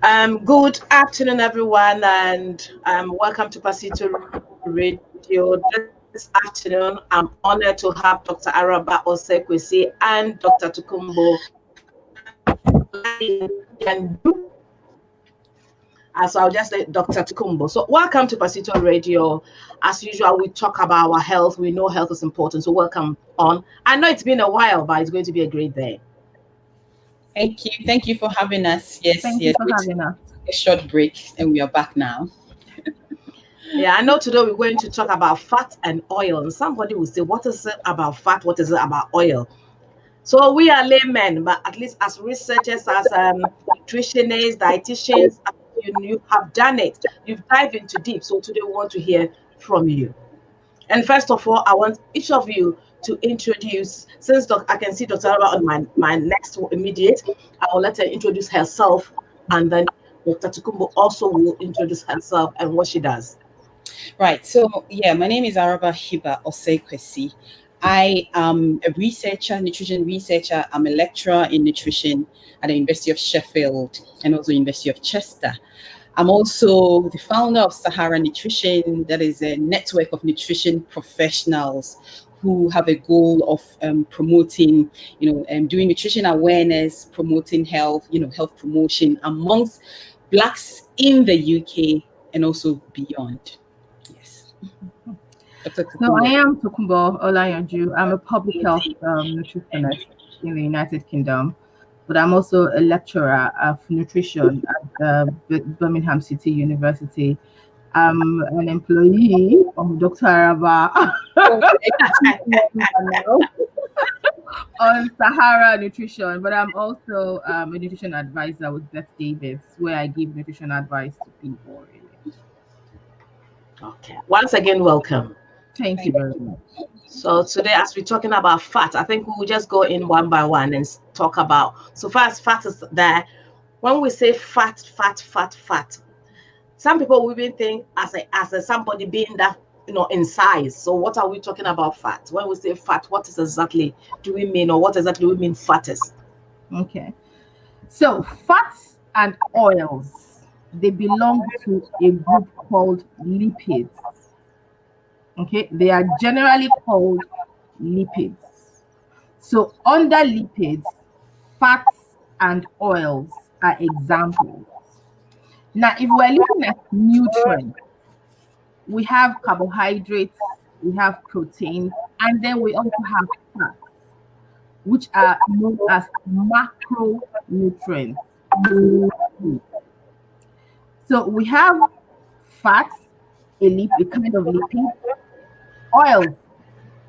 Good afternoon, everyone, and welcome to Pazito Radio. This afternoon, I'm honored to have Dr. Araba Osekwesi and Dr. Tokunbo. So I'll just say Dr. Tokunbo. So welcome to Pazito Radio. As usual, we talk about our health. We know health is important, so welcome on. I know it's been a while, but it's going to be a great day. Thank you. Thank you for having us. Yes, Thank you for having us. A short break, and we are back now. Yeah, I know today we're going to talk about fat and oil. And somebody will say, what is it about fat? What is it about oil? So we are laymen, but at least as researchers, as nutritionists, dietitians, you have done it. You've dived into deep. So today we want to hear from you. And first of all, I want each of you to introduce, since I can see Dr. Araba on my next immediate, I will let her introduce herself, and then Dr. Tokunbo also will introduce herself and what she does. Right. So, my name is Araba Hiba Osekwesi. I am a researcher, nutrition researcher. I'm a lecturer in nutrition at the University of Sheffield and also University of Chester. I'm also the founder of Sahara Nutrition, that is a network of nutrition professionals who have a goal of promoting, doing nutrition awareness, promoting health, health promotion amongst Blacks in the UK and also beyond. Yes. So I am Tokunbo Olayanju. I'm a public health nutritionist in the United Kingdom, but I'm also a lecturer of nutrition at Birmingham City University. I'm an employee of Dr. Araba on Sahara Nutrition, but I'm also a nutrition advisor with Beth Davis, where I give nutrition advice to people. Really. Okay. Once again, welcome. Thank you very much. So today, as we're talking about fat, I think we'll just go in one by one and talk about. So first, fat is there. When we say fat, some people will even think as a somebody being that in size. So what are we talking about fat? When we say fat, what is exactly do we mean, or what exactly do we mean fat is? Okay. So fats and oils, they belong to a group called lipids. Okay, they are generally called lipids. So under lipids, fats and oils are examples. Now, if we're looking at nutrients, we have carbohydrates, we have proteins, and then we also have fats, which are known as macronutrients. So we have fats, a kind of lipid, oil,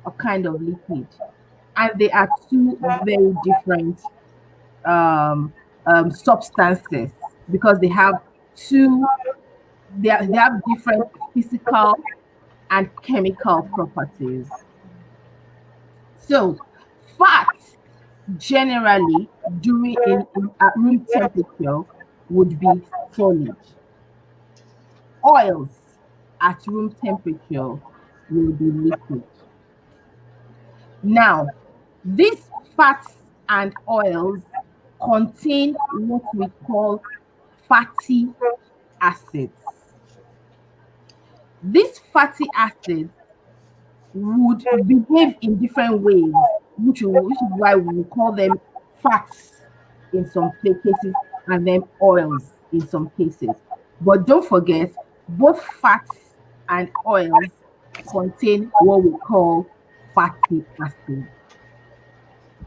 a kind of lipid, and they are two very different substances because they have they have different physical and chemical properties. So fats generally at room temperature would be solid. Oils at room temperature will be liquid. Now, these fats and oils contain what we call fatty acids. These fatty acids would behave in different ways, which is why we call them fats in some cases and then oils in some cases. But don't forget, both fats and oils contain what we call fatty acids.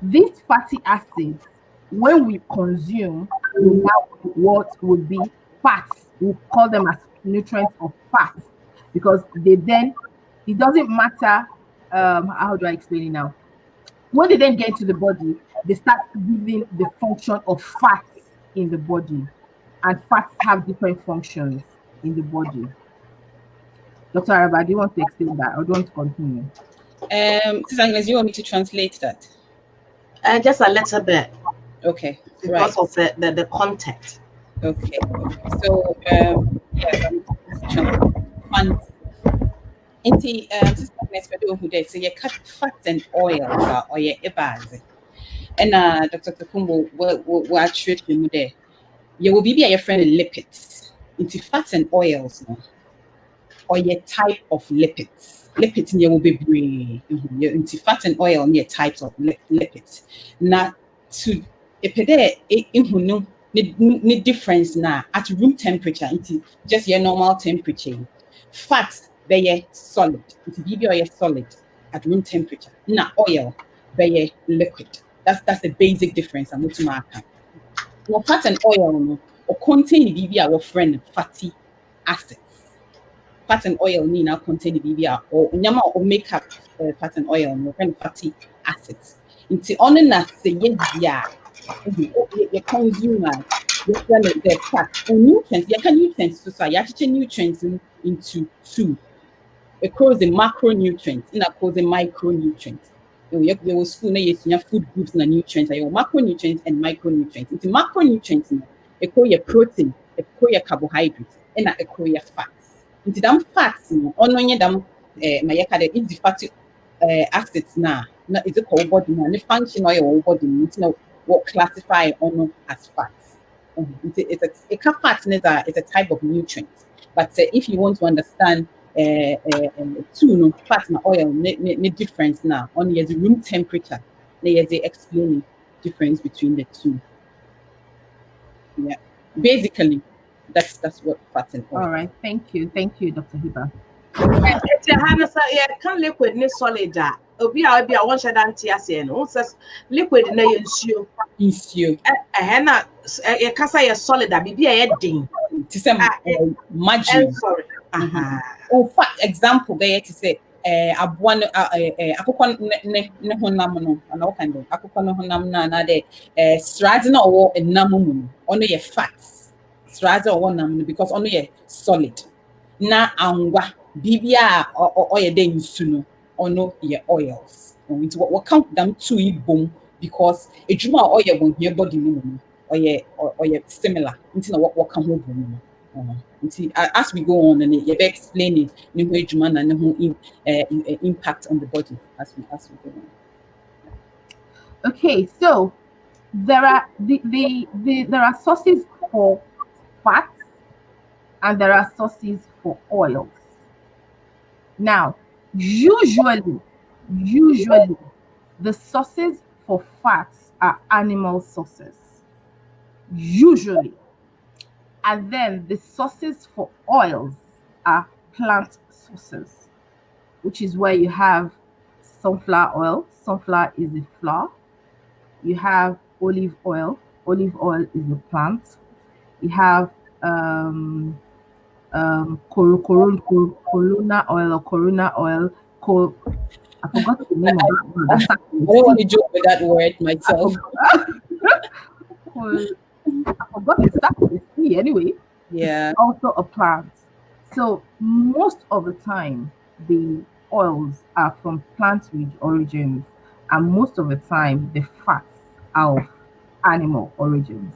These fatty acids, when we consume, we have what would be fats. We call them as nutrients of fats because it doesn't matter, how do I explain it now? When they then get into the body, they start giving the function of fats in the body, and fats have different functions in the body. Dr. Araba, do you want to explain that, or do you want to continue? Sister Agnes, do you want me to translate that? Just a little bit. Okay. Because of the context. Okay. So Sister Agnes, so you cut fats and oil or your ebaz. And Dr. Tokunbo, what treat you there? You will be a friend lipids into fats and oils, no? Or your type of lipids. Lipids in will be into fat and oil and your types of lipids. Now to the difference now at room temperature into just your normal temperature. Fats they solid. It's be your solid at room temperature. Now oil they liquid. That's the basic difference. I'm to mark. Now fat and oil no, or contain the our friend fatty acids. Fat and oil need now contain the BBR or nyama or makeup fat and oil no friend fatty acids. Into on na say yeah, you consumer you friend the fat and nutrients. You can nutrients so you actually nutrients into two. It calls the macronutrients, and it calls the micronutrients. You will school na yes, your food groups and nutrients. You macronutrients and micronutrients. Into macronutrients, it call your protein, it call your carbohydrates, and it call your fats. Into them fats, on your them, my yakade is the fatty acids now. Now is it called body now? The function of your body, it's now what classify on as fats. It's a fat is a type of nutrient. But if you want to understand two no fat and oil ne difference now on the room temperature, there's the explaining difference between the two. Yeah, basically that's what fat and oil. All right, thank you, Dr. Hiba. Can liquid ni solid that obi a one shade anti ase no says liquid na ye nsuo na e kasa ye solid that bibi e den to say margin. Sorry. In fact, example there to say abuan akokon ne honam no ana o kan do akokon no honam na de sraze na o enam mu ono ye fats sraze o nam no because ono ye solid na angwa bibia o ye de nsu no ono ye oils into what count them to ibom because ejuma o ye won here body no or ye similar into what can hold bom. As we go on and you're explaining new age-man and impact on the body as we go on. Okay, so there are there are sources for fats and there are sources for oils. Now, usually the sources for fats are animal sources. Usually. And then the sources for oils are plant sources, which is where you have sunflower oil. Sunflower is a flower. You have olive oil. Olive oil is a plant. You have corona oil or corona oil. I forgot the name of that. I don't want to joke with that word myself. I forgot it starts with C anyway. Yeah. It's also a plant. So most of the time the oils are from plant origins, and most of the time the fats are of animal origins.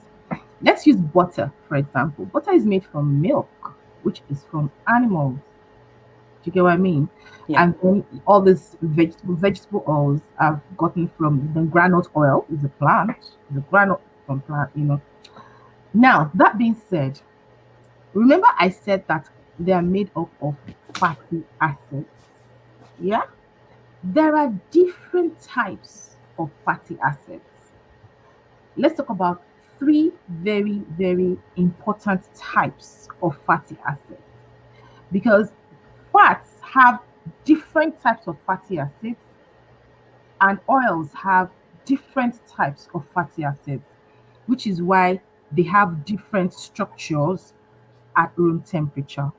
Let's use butter, for example. Butter is made from milk, which is from animals. Do you get what I mean? Yeah. And then all these vegetable oils I've gotten from the granite oil is a plant. The granite from plant, Now, that being said, remember I said that they are made up of fatty acids. Yeah? There are different types of fatty acids. Let's talk about three very, very important types of fatty acids. Because fats have different types of fatty acids and oils have different types of fatty acids, which is why they have different structures at room temperature.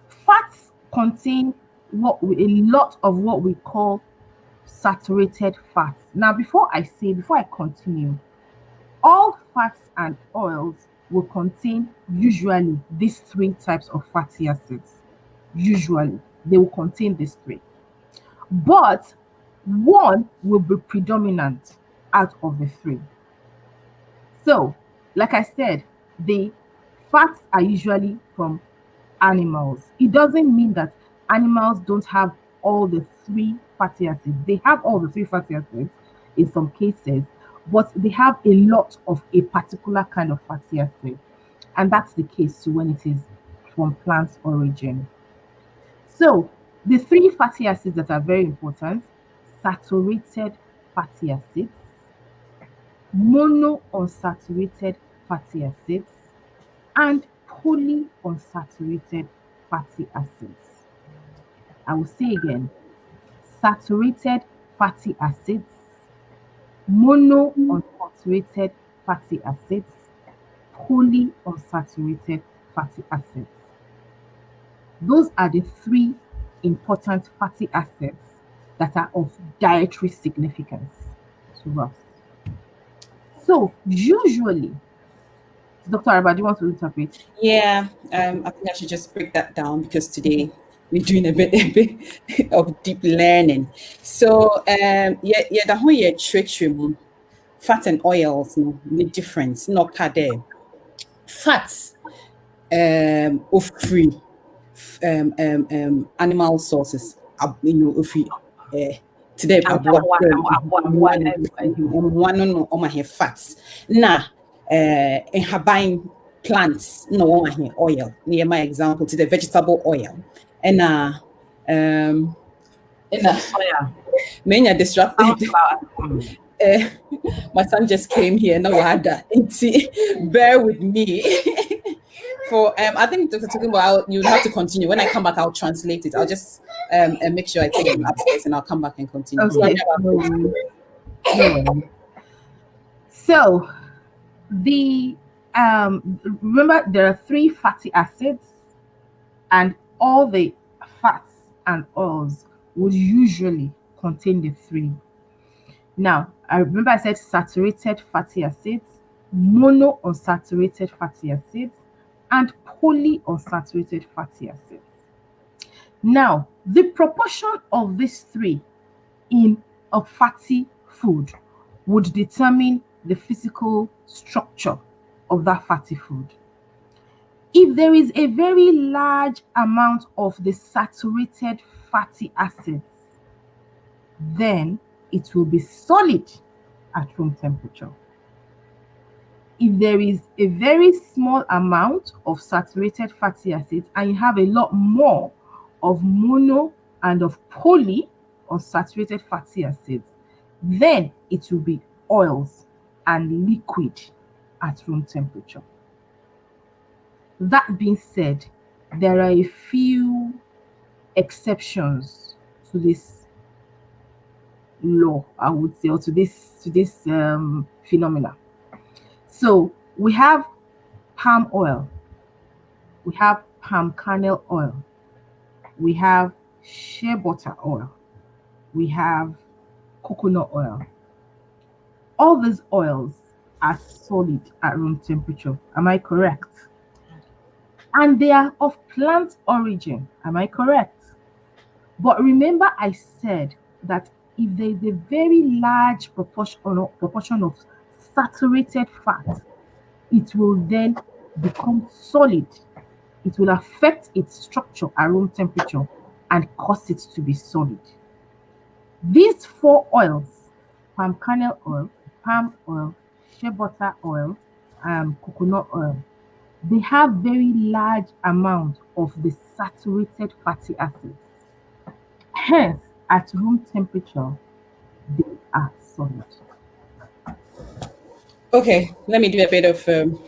Fats contain a lot of what we call saturated fats. Now, before I continue, all fats and oils will contain usually these three types of fatty acids. Usually, they will contain these three. But one will be predominant out of the three. So, like I said, the fats are usually from animals. It doesn't mean that animals don't have all the three fatty acids. They have all the three fatty acids in some cases, but they have a lot of a particular kind of fatty acid. And that's the case too when it is from plant origin. So the three fatty acids that are very important: saturated fatty acids, monounsaturated fatty acids, and polyunsaturated fatty acids. I will say again: saturated fatty acids, monounsaturated fatty acids, polyunsaturated fatty acids. Those are the three important fatty acids that are of dietary significance to us. So usually, Dr. Araba, do you want to interpret? Yeah, I think I should just break that down because today we're doing a bit of deep learning. So, yeah, the whole year treachery, fat and oils, no, the difference, not there. Fats, of free, animal sources, if we, today, one on my fats. Now, in her buying plants, no one here oil. Near my example, to the vegetable oil, and um, Soya, many are disrupted. sunflower. My son just came here. No, I had that. Bear with me. For I think Dr. Tokunbo, you'll have to continue. When I come back, I'll translate it. I'll just make sure I take it upstairs and I'll come back and continue. Okay, no worries. No worries. So the remember there are three fatty acids, and all the fats and oils would usually contain the three. Now, I remember I said saturated fatty acids, monounsaturated fatty acids, and polyunsaturated fatty acids. Now, the proportion of these three in a fatty food would determine the physical structure of that fatty food. If there is a very large amount of the saturated fatty acids, then it will be solid at room temperature. If there is a very small amount of saturated fatty acids and you have a lot more of mono and of polyunsaturated fatty acids, then it will be oils and liquid at room temperature. That being said, there are a few exceptions to this law, I would say, or to this phenomena. So we have palm oil, we have palm kernel oil, we have shea butter oil, we have coconut oil. All these oils are solid at room temperature. Am I correct? And they are of plant origin. Am I correct? But remember I said that if there is a very large proportion of saturated fat, it will then become solid. It will affect its structure at room temperature and cause it to be solid. These four oils, palm kernel oil, palm oil, shea butter oil, coconut oil, they have very large amounts of the saturated fatty acids. Hence, at room temperature, they are solid. Okay, let me do a bit of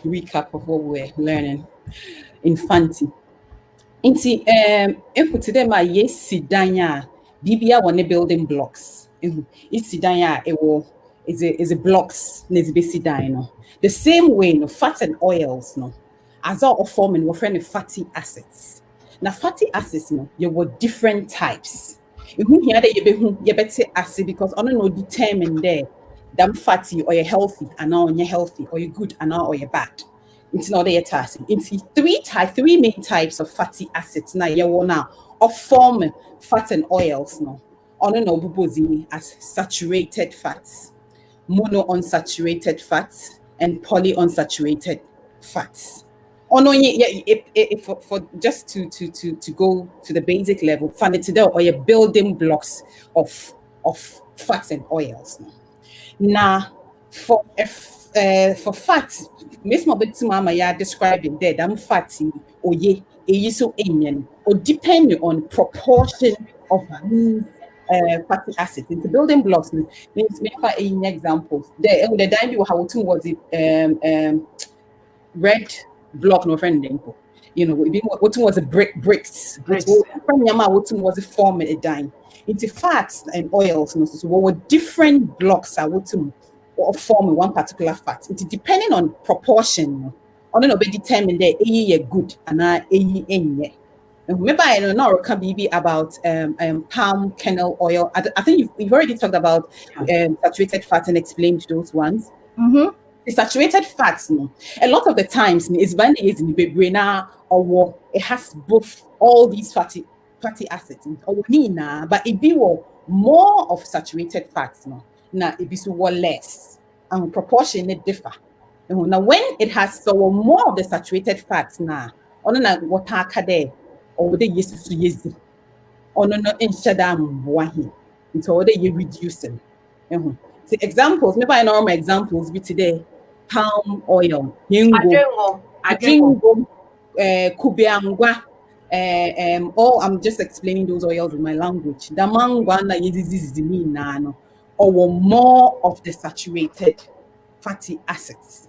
recap of what we're learning in Fanti. Inti input them a yes sidanya bibia one building blocks. It's sidanya is a blocks needs be sidano. The same way no fat and oils no as all forming we're friend fatty acids. Now fatty acids no you were different types. If you hear that you better acid because I don't know determine there damn fatty or you're healthy and now you're healthy or you're good and now or you're bad. It's not a task. It's three main types of fatty acids. Now you now of form fat and oils no. On no bubozi as saturated fats, monounsaturated fats, and polyunsaturated fats. On for just to go to the basic level, find it today or your building blocks of fats and oils. Now For fats, Miss Mobility Mama ya describing there, I'm fatty or ye so Indian or depending on proportion of these fatty acids into building blocks. Means make examples. The time how was it red block no friend dimple. You know, what was a bricks, what Bricks. from Yama, what was a form a dime. Into fats and oils, no, so what were different blocks are what or form one particular fat. It's depending on proportion. On no be determined there, a good and a any. Remember, I don't know can be about palm kernel oil. I think you've already talked about saturated fat and explained those ones. Mm-hmm. The saturated fats, no, a lot of the times is when it is in the brain or it has both all these fatty acids or nina, but it be more of saturated fats, no. Now it be so less and proportion it differ. Now when it has so more of the saturated fats now, on na water there or the yes ɔno no nhyɛ da mmoa he nti ɔwɔ dɛ reduce no so examples maybe I normal examples bi today palm oil yengo Adwengo. jingo kubiangwa all I'm just explaining those oils in my language the mangwa na yedizizi ni na no or more of the saturated fatty acids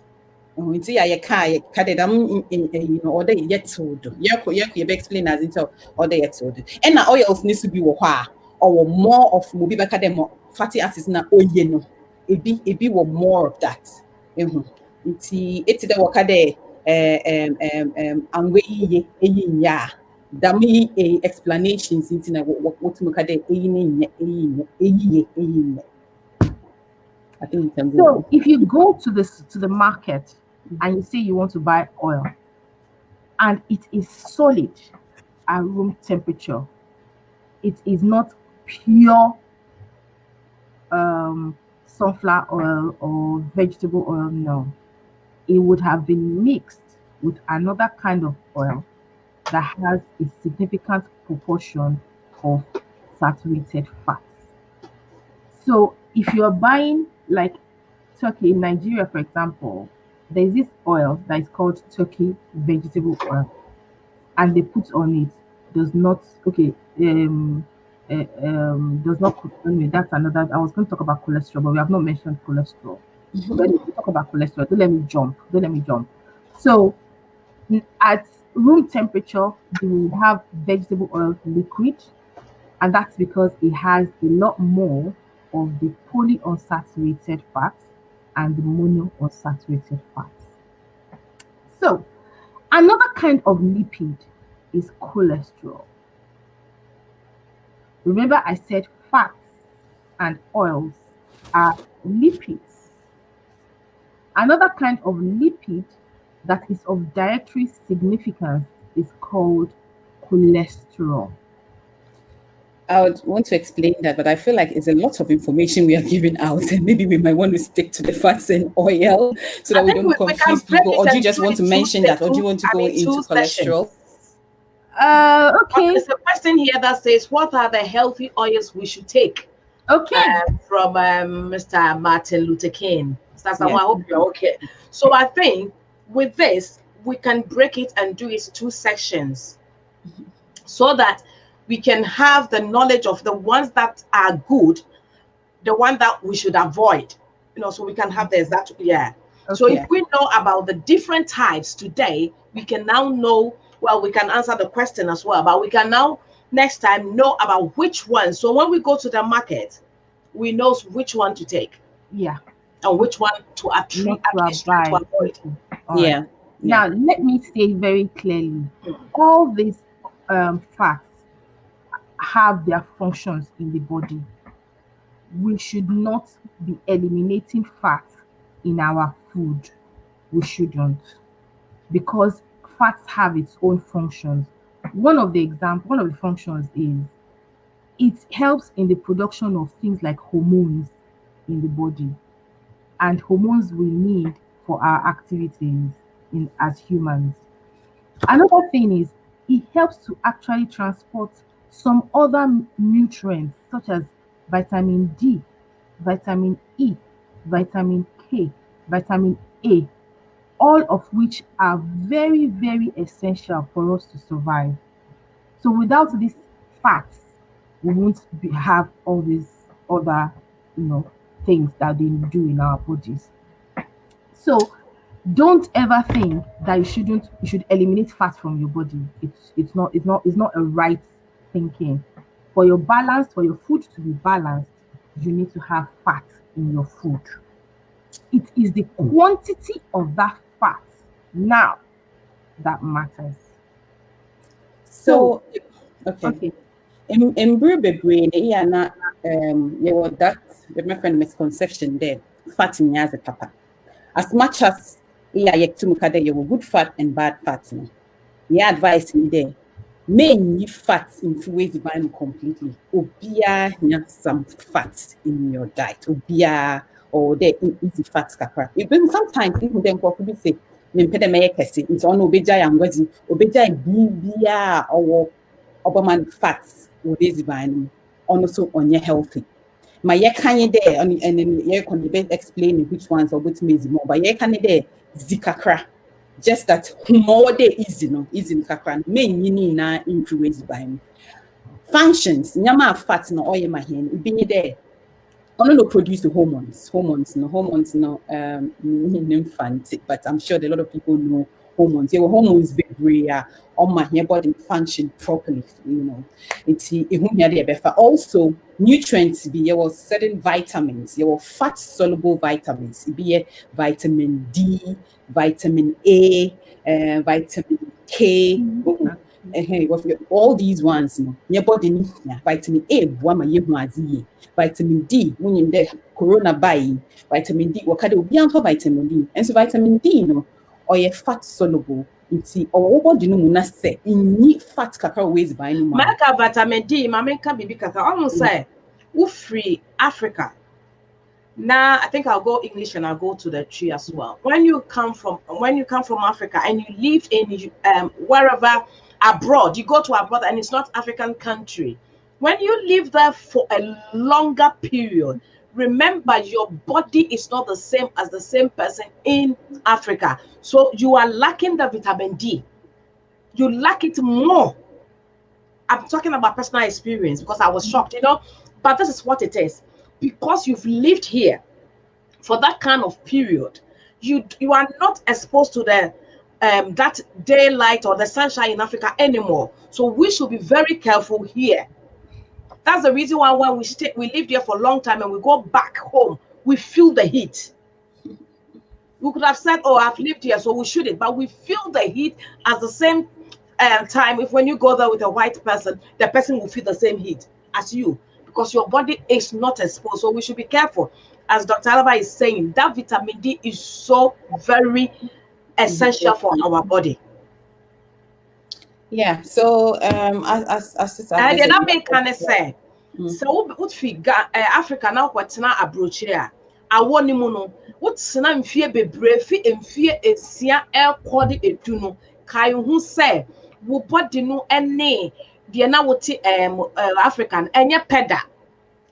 nti ya yɛka deda ɔda yɛtew do yɛbɛ explain as nti ɔda yɛtew do ɛna oils ne so bi wɔ hɔ a ɔwɔ more of mo bi bɛka dɛ mo fatty acids na ɔyɛ no ebi wɔ more of that nti eti dɛ wɔka dɛ angwe yiye eyi nyɛ a dam yi explanations nti na wɔtumi ka dɛ eyi ne nyɛ eyi nyɛ I think you can go. So if you go to the market and you say you want to buy oil and it is solid at room temperature, it is not pure sunflower oil or vegetable oil, no. It would have been mixed with another kind of oil that has a significant proportion of saturated fats. So if you're buying like turkey in Nigeria, for example, there's this oil that is called turkey vegetable oil, and they put on it does not does not anyway, that's another. I was going to talk about cholesterol, but we have not mentioned cholesterol. But we talk about cholesterol. Don't let me jump. Don't let me jump. So at room temperature, you have vegetable oil liquid, and that's because it has a lot more of the polyunsaturated fats and the monounsaturated fats. So another kind of lipid is cholesterol. Remember I said fats and oils are lipids. Another kind of lipid that is of dietary significance is called cholesterol. I would want to explain that, but I feel like it's a lot of information we are giving out, and maybe we might want to stick to the fats and oil so that we don't confuse people. Or do you just want to mention that, or do you want to go into cholesterol? Okay. There's a question here that says, "What are the healthy oils we should take?" Okay. From Mr. Martin Luther King. So that's I hope you're okay. So I think with this we can break it and do it two sections, so that we can have the knowledge of the ones that are good, the one that we should avoid, so we can have the exact, Okay. So if we know about the different types today, we can now know, well, we can answer the question as well, but we can now next time know about which one. So when we go to the market, we know which one to take. Yeah. And which one to avoid. Yeah. Now, let me say very clearly, all these fats have their functions in the body. We should not be eliminating fat in our food. We shouldn't, because fats have its own functions. One of the functions is it helps in the production of things like hormones in the body, and hormones we need for our activities as humans. Another thing is it helps to actually transport some other nutrients such as vitamin D, vitamin E, vitamin K, vitamin A, all of which are very, very essential for us to survive. So without these fats, we won't have all these other, you know, things that they do in our bodies. So don't ever think that you should eliminate fat from your body. It's not a right thinking. For your balance, for your food to be balanced, you need to have fat in your food. It is the quantity of that fat now that matters. So, So, okay. okay. In bebree brain, yeah, na that my friend misconception there. Fat in as a papa. As much as yeah, you good fat and bad fat. No. Yeah, advice in there. Men you fat influence the body completely. Obia some fat in your diet. Obia or there easy fat kakra. Even sometimes people then probably say, "Mempede me yekese." It's on obeja yangwazi. Obeja bibia or Oberman fats or this vine also on your healthy. My ye can you there and then you can be explaining which ones or which means more, but ye can there zikakra. Just that more day easy no easy kakra main yini na influence by me. Functions, nyama fat no oil my hand, be there only no produce the hormones no infant, but I'm sure that a lot of people know hormones. Your hormones big rare on my hair body function properly, you know. It's also nutrients be your certain vitamins, your fat soluble vitamins, be a vitamin D, vitamin A, vitamin K. All these ones, no, your body needs vitamin A, vitamin D, when you there corona buy vitamin D, wakade will be on vitamin D. And so vitamin D, no, or your fat soluble, or what do you know, say, in need fat cacao ways by any man. Maka vitamin D, mamenka bibi kaka. Almost say, we free Africa. Now I think I'll go English and I'll go to the tree as well. When you come from Africa and you live in wherever abroad, you go to abroad and it's not African country. When you live there for a longer period, remember your body is not the same as the same person in Africa. So you are lacking the vitamin D. You lack it more. I'm talking about personal experience because I was shocked, but this is what it is. Because you've lived here for that kind of period, you are not exposed to the that daylight or the sunshine in Africa anymore. So we should be very careful here. That's the reason why when we live there for a long time and we go back home, we feel the heat. We could have said, "Oh, I've lived here, so we shouldn't," but we feel the heat at the same time. If when you go there with a white person, the person will feel the same heat as you because your body is not exposed. So we should be careful. As Dr. Araba is saying, that vitamin D is so very essential for our body. Yeah. So as And then that make kind of say, so what figure Africa now what's not approach here. I want him no. What's na mfie bebre fi mfie esia ekodi eduno kai hu say wo body no ene de na wote African enye peda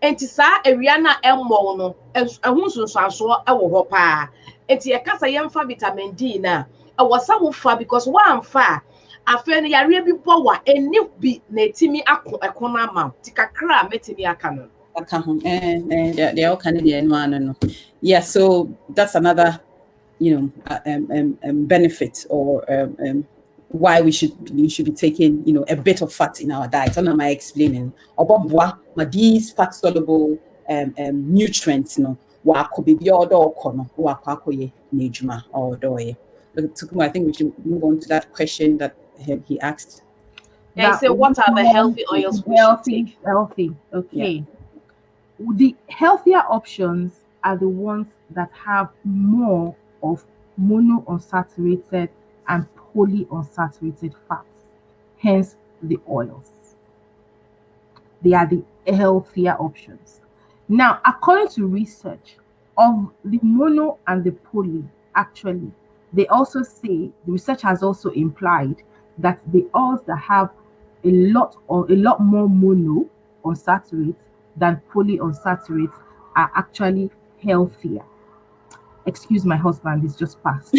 enti saa area na emmo no ehun sunsuanso ewo ho pa enti e kasa yemfa vitamin D na e wasa wo fa because one fa afa no yare bi bo wa eni bi na etimi akona ma tikakra metimi aka no. They're all Canadian one. Yeah, so that's another, benefit or why we should be taking, a bit of fat in our diet. And am I explaining? These fat soluble nutrients, wa could be the order or nejuma or doye. I think we should move on to that question that he asked. Yeah, so what are the healthy oils we should take? Healthy. Okay. Yeah. The healthier options are the ones that have more of monounsaturated and polyunsaturated fats, hence the oils. They are the healthier options. Now, according to research of the mono and the poly, actually, they also say the research has also implied that the oils that have a lot more mono unsaturated than polyunsaturated are actually healthier. Excuse my husband, it's just passed.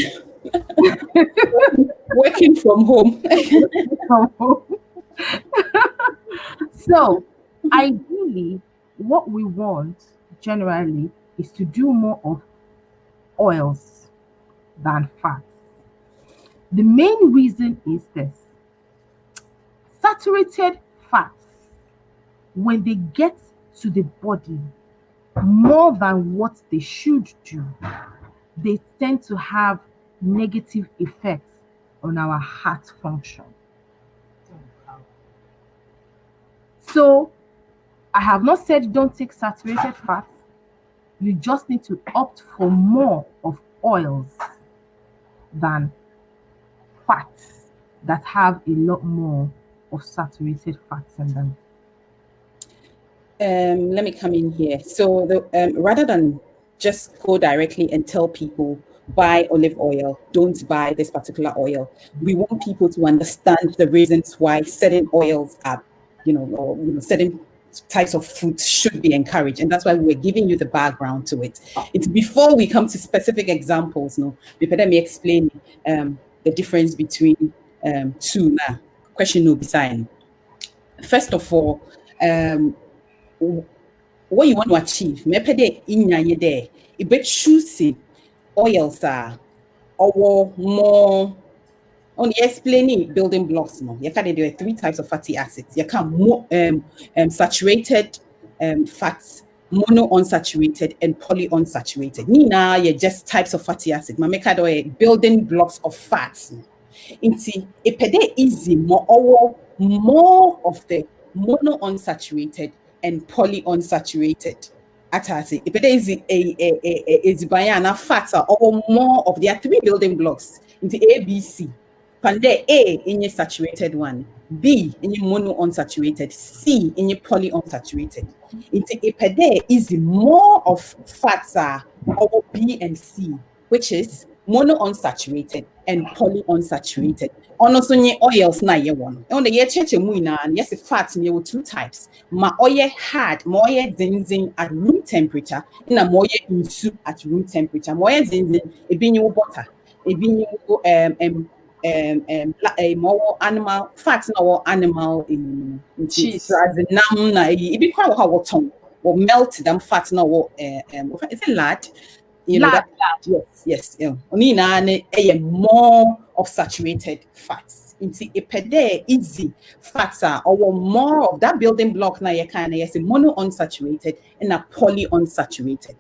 Working from home. So, ideally, what we want generally is to do more of oils than fats. The main reason is this: saturated fats, when they get to the body more than what they should do, they tend to have negative effects on our heart function. So, I have not said don't take saturated fats. You just need to opt for more of oils than fats that have a lot more of saturated fats in them. Let me come in here. So rather than just go directly and tell people buy olive oil, don't buy this particular oil, we want people to understand the reasons why certain oils are, or certain types of foods should be encouraged. And that's why we're giving you the background to it. It's before we come to specific examples, let me explain the difference between two now. Question no beside. First of all, what you want to achieve, mepede inya there, it be choosing oils or more on explaining building blocks. There are three types of fatty acids. You can saturated fats, monounsaturated, and polyunsaturated. Nina, you're just types of fatty acid. Mameka do building blocks of fats. Inti epede easy more of the monounsaturated and polyunsaturated. Atati epede easy a bayana fats or more of their three building blocks into ABC. Pande A in your saturated one, B in your monounsaturated, C in your polyunsaturated. Into epede easy more of fats or B and C, which is monounsaturated and polyunsaturated. Also, oils na ye one. On the ye cheche muina and yes, fats in two types. Ma oye hard, moye zinzin at room temperature, in a moye in soup at room temperature. Moye zinzin, a binu butter, a binu a more animal fats or animal in cheese. Nam na it be quite how what or melt them fat now is it lard? Lard. Yes. Only more of saturated fats. Into a easy fats or more of that building block na you can yes monounsaturated and a polyunsaturated.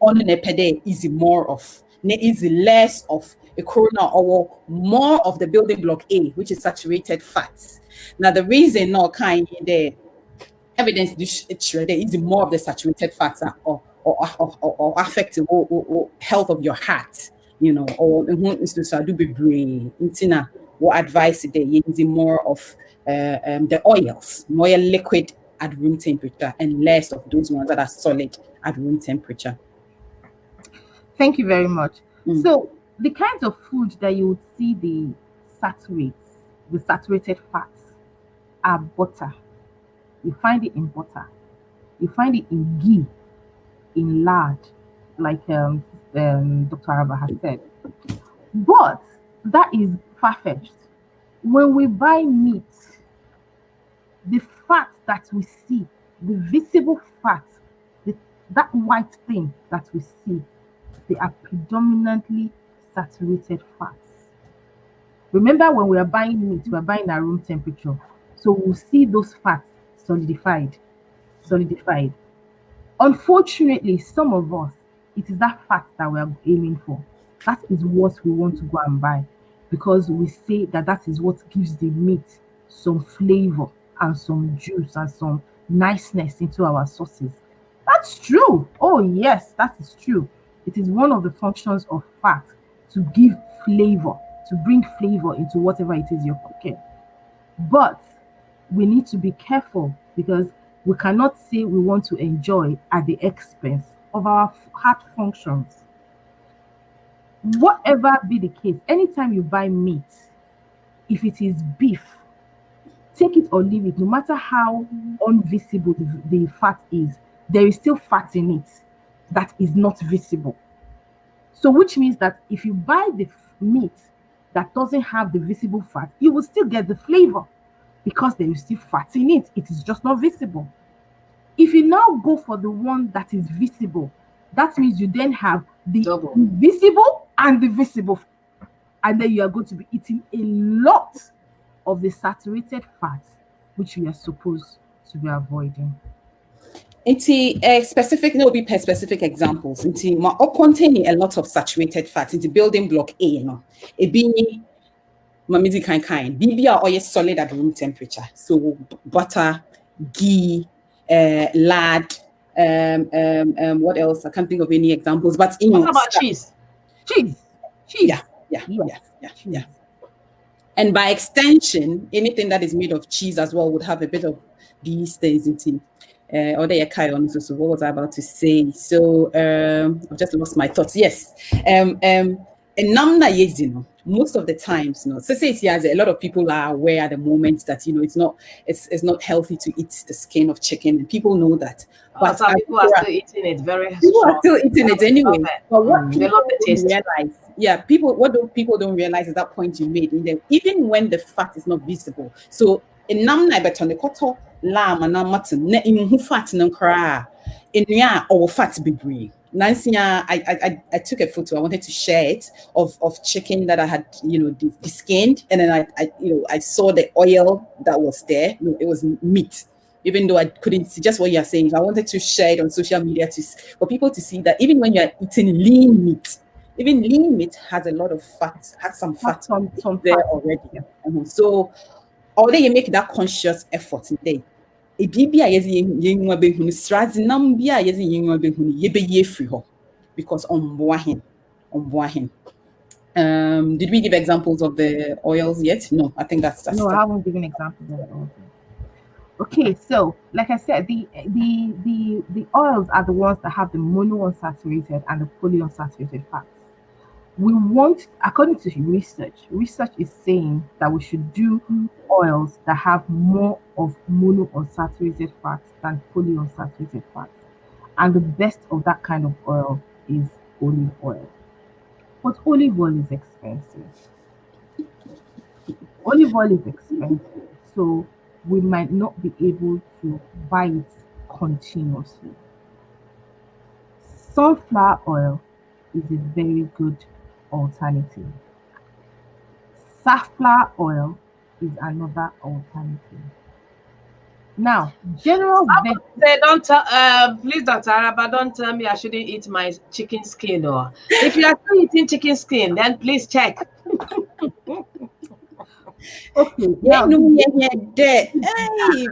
On an epede easy more of easy less of a corona or more of the building block A, which is saturated fats. Now the reason no kind the evidence there is more of the saturated fats or affect or health of your heart, or do be brain. Intina what advice there using more of the oils, more liquid at room temperature and less of those ones that are solid at room temperature. Thank you very much. So the kinds of food that you would see the saturated fats are butter. You find it in butter. You find it in ghee, in lard, like Dr. Araba has said. But that is far-fetched. When we buy meat, the fat that we see, the visible fat, that white thing that we see, they are predominantly saturated fats. Remember, when we are buying meat, we are buying at room temperature. So we'll see those fats solidified. Unfortunately, some of us, it is that fat that we are aiming for. That is what we want to go and buy because we say that is what gives the meat some flavor and some juice and some niceness into our sauces. That's true. Oh, yes, that is true. It is one of the functions of fat to give flavor, to bring flavor into whatever it is you're cooking. But we need to be careful because we cannot say we want to enjoy at the expense of our heart functions. Whatever be the case, anytime you buy meat, if it is beef, take it or leave it, no matter how invisible the fat is, there is still fat in it that is not visible. So which means that if you buy the meat that doesn't have the visible fat, you will still get the flavor because there is still fat in it. It is just not visible. If you now go for the one that is visible, that means you then have the Double. invisible and the visible, and then you are going to be eating a lot of the saturated fats, which we are supposed to be avoiding. Into a specific, no, be per specific examples. Into ma containing a lot of saturated fat into building block A, no, it be mamidi kind. BB are always solid at room temperature. So butter, ghee, lard, what else? I can't think of any examples. But you know, What about cheese? Cheese. Yeah. Cheese. And by extension, anything that is made of cheese as well would have a bit of these things in it. Or they carry on. So what was I about to say? So I've just lost my thoughts. Yes. And namna yezino. Most of the times, so say yes, a lot of people are aware at the moment that it's not healthy to eat the skin of chicken, and people know that. But some people are still eating it very people strong. are still eating it anyway. But what they love the taste. Realize, people don't realize at that point you made, even when the fat is not visible. So in namna beton the koto lamb and mutton ne in fat no cry in or fat be bree. Nancy, I took a photo. I wanted to share it of chicken that I had, skinned, and then I saw the oil that was there. It was meat, even though I couldn't see just what you're saying. I wanted to share it on social media for people to see that even when you're eating lean meat, even lean meat has a lot of fat, has some fat Some there fat already. So, although you make that conscious effort today, because did we give examples of the oils yet? No, I think that's No, I haven't given examples of it all. Okay, so like I said, the oils are the ones that have the monounsaturated and the polyunsaturated fats. We want, according to research is saying that we should do oils that have more of monounsaturated fats than polyunsaturated fats. And the best of that kind of oil is olive oil. But olive oil is expensive. Olive oil is expensive, so we might not be able to buy it continuously. Sunflower oil is a very good alternative. Safflower oil is another alternative. Now, They don't tell, please, Dr. Araba, don't tell me I shouldn't eat my chicken skin. Or if you are still eating chicken skin, then please check. Okay, now hey,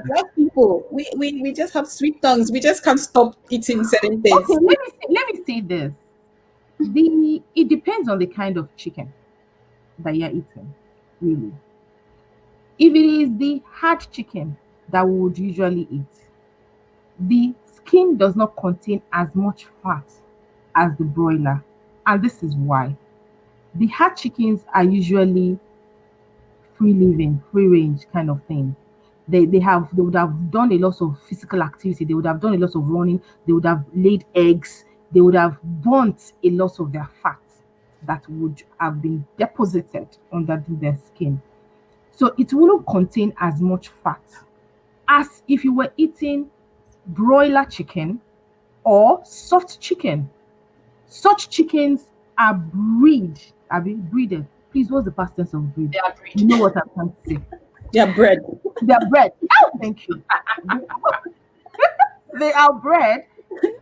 black people, we just have sweet tongues. We just can't stop eating certain things. Okay, let me say this. It depends on the kind of chicken that you're eating, really. If it is the hard chicken that we would usually eat, the skin does not contain as much fat as the broiler, and this is why. The hard chickens are usually free living, free range kind of thing. They would have done a lot of physical activity, they would have done a lot of running, they would have laid eggs, they would have burnt a lot of their fat that would have been deposited under their skin. So it wouldn't contain as much fat as if you were eating broiler chicken or soft chicken. Such chickens are breeded. Please, what's the past tense of breed? They are breed. You know what I'm trying to say. They are bred. They are bred. Oh, thank you. They are bred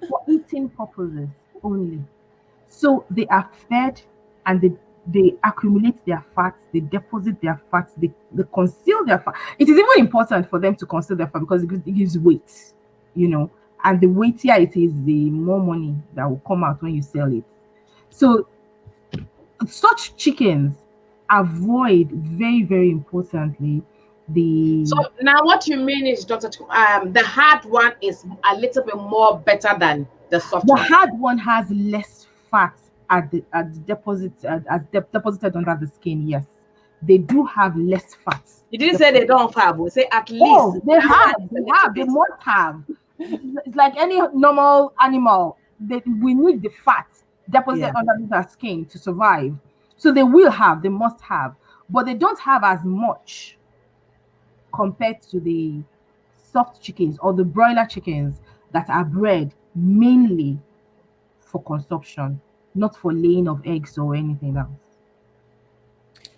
for eating purposes only. So they are fed and they accumulate their fats, they deposit their fats, they conceal their fat. It is even important for them to conceal their fat because it gives weight, and the weightier it is, the more money that will come out when you sell it. So such chickens avoid, very, very importantly, So now what you mean is, Dr. The hard one is a little bit more better than the soft The one. hard one has less fat deposited under the skin. Yes, they do have less fat. You didn't say they don't have. We say at least. Oh, they have. They must have. It's like any normal animal. We need the fat. deposited Yeah. underneath their skin to survive. So they must have, but they don't have as much compared to the soft chickens or the broiler chickens that are bred mainly for consumption, not for laying of eggs or anything else.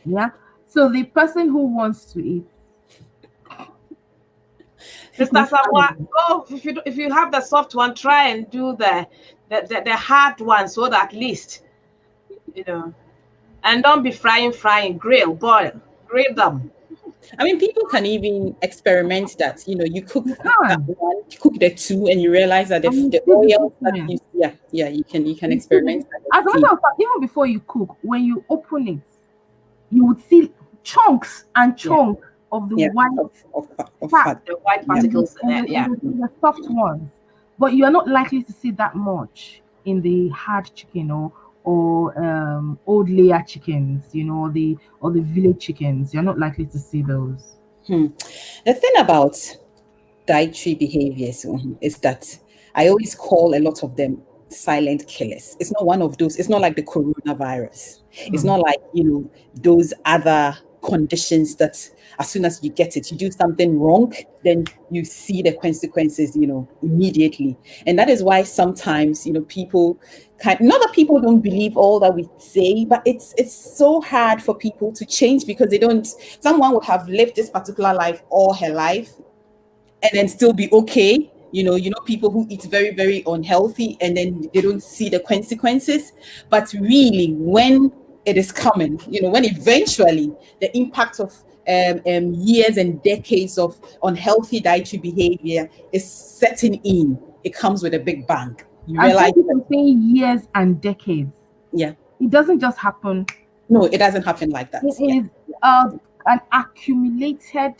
Yeah. So the person who wants to eat, Sister Sawa, oh, if you have the soft one, try and do the hard one so that at least you know. And don't be frying, grill, boil, grill them. I mean, people can even experiment that. You cook you that can, one, you cook the two, and you realize that and you the see the oil that difference. yeah, you can You see experiment that and as a see. matter of fact, even before you cook, when you open it, you would see chunks and Yeah, chunks of the yeah, white of fat fat. The white Yeah. particles in it, yeah. in the soft ones. But you are not likely to see that much in the hard chicken or old layer chickens, or the village chickens. You're not likely to see those. Hmm. The thing about dietary behaviors is that I always call a lot of them silent killers. It's not one of those, it's not like the coronavirus. It's Hmm. not like, those other conditions that as soon as you get it, you do something wrong, then you see the consequences, immediately. And that is why sometimes, people not that people don't believe all that we say, but it's so hard for people to change because they don't, someone would have lived this particular life all her life and then still be okay. People who eat very, very unhealthy and then they don't see the consequences. But really, when it is coming, when eventually the impact of years and decades of unhealthy dietary behavior is setting in, it comes with a big bang. You And realize thank you that, for saying years and decades. yeah, It doesn't just happen. no, it doesn't happen like that. It Yeah, is an accumulated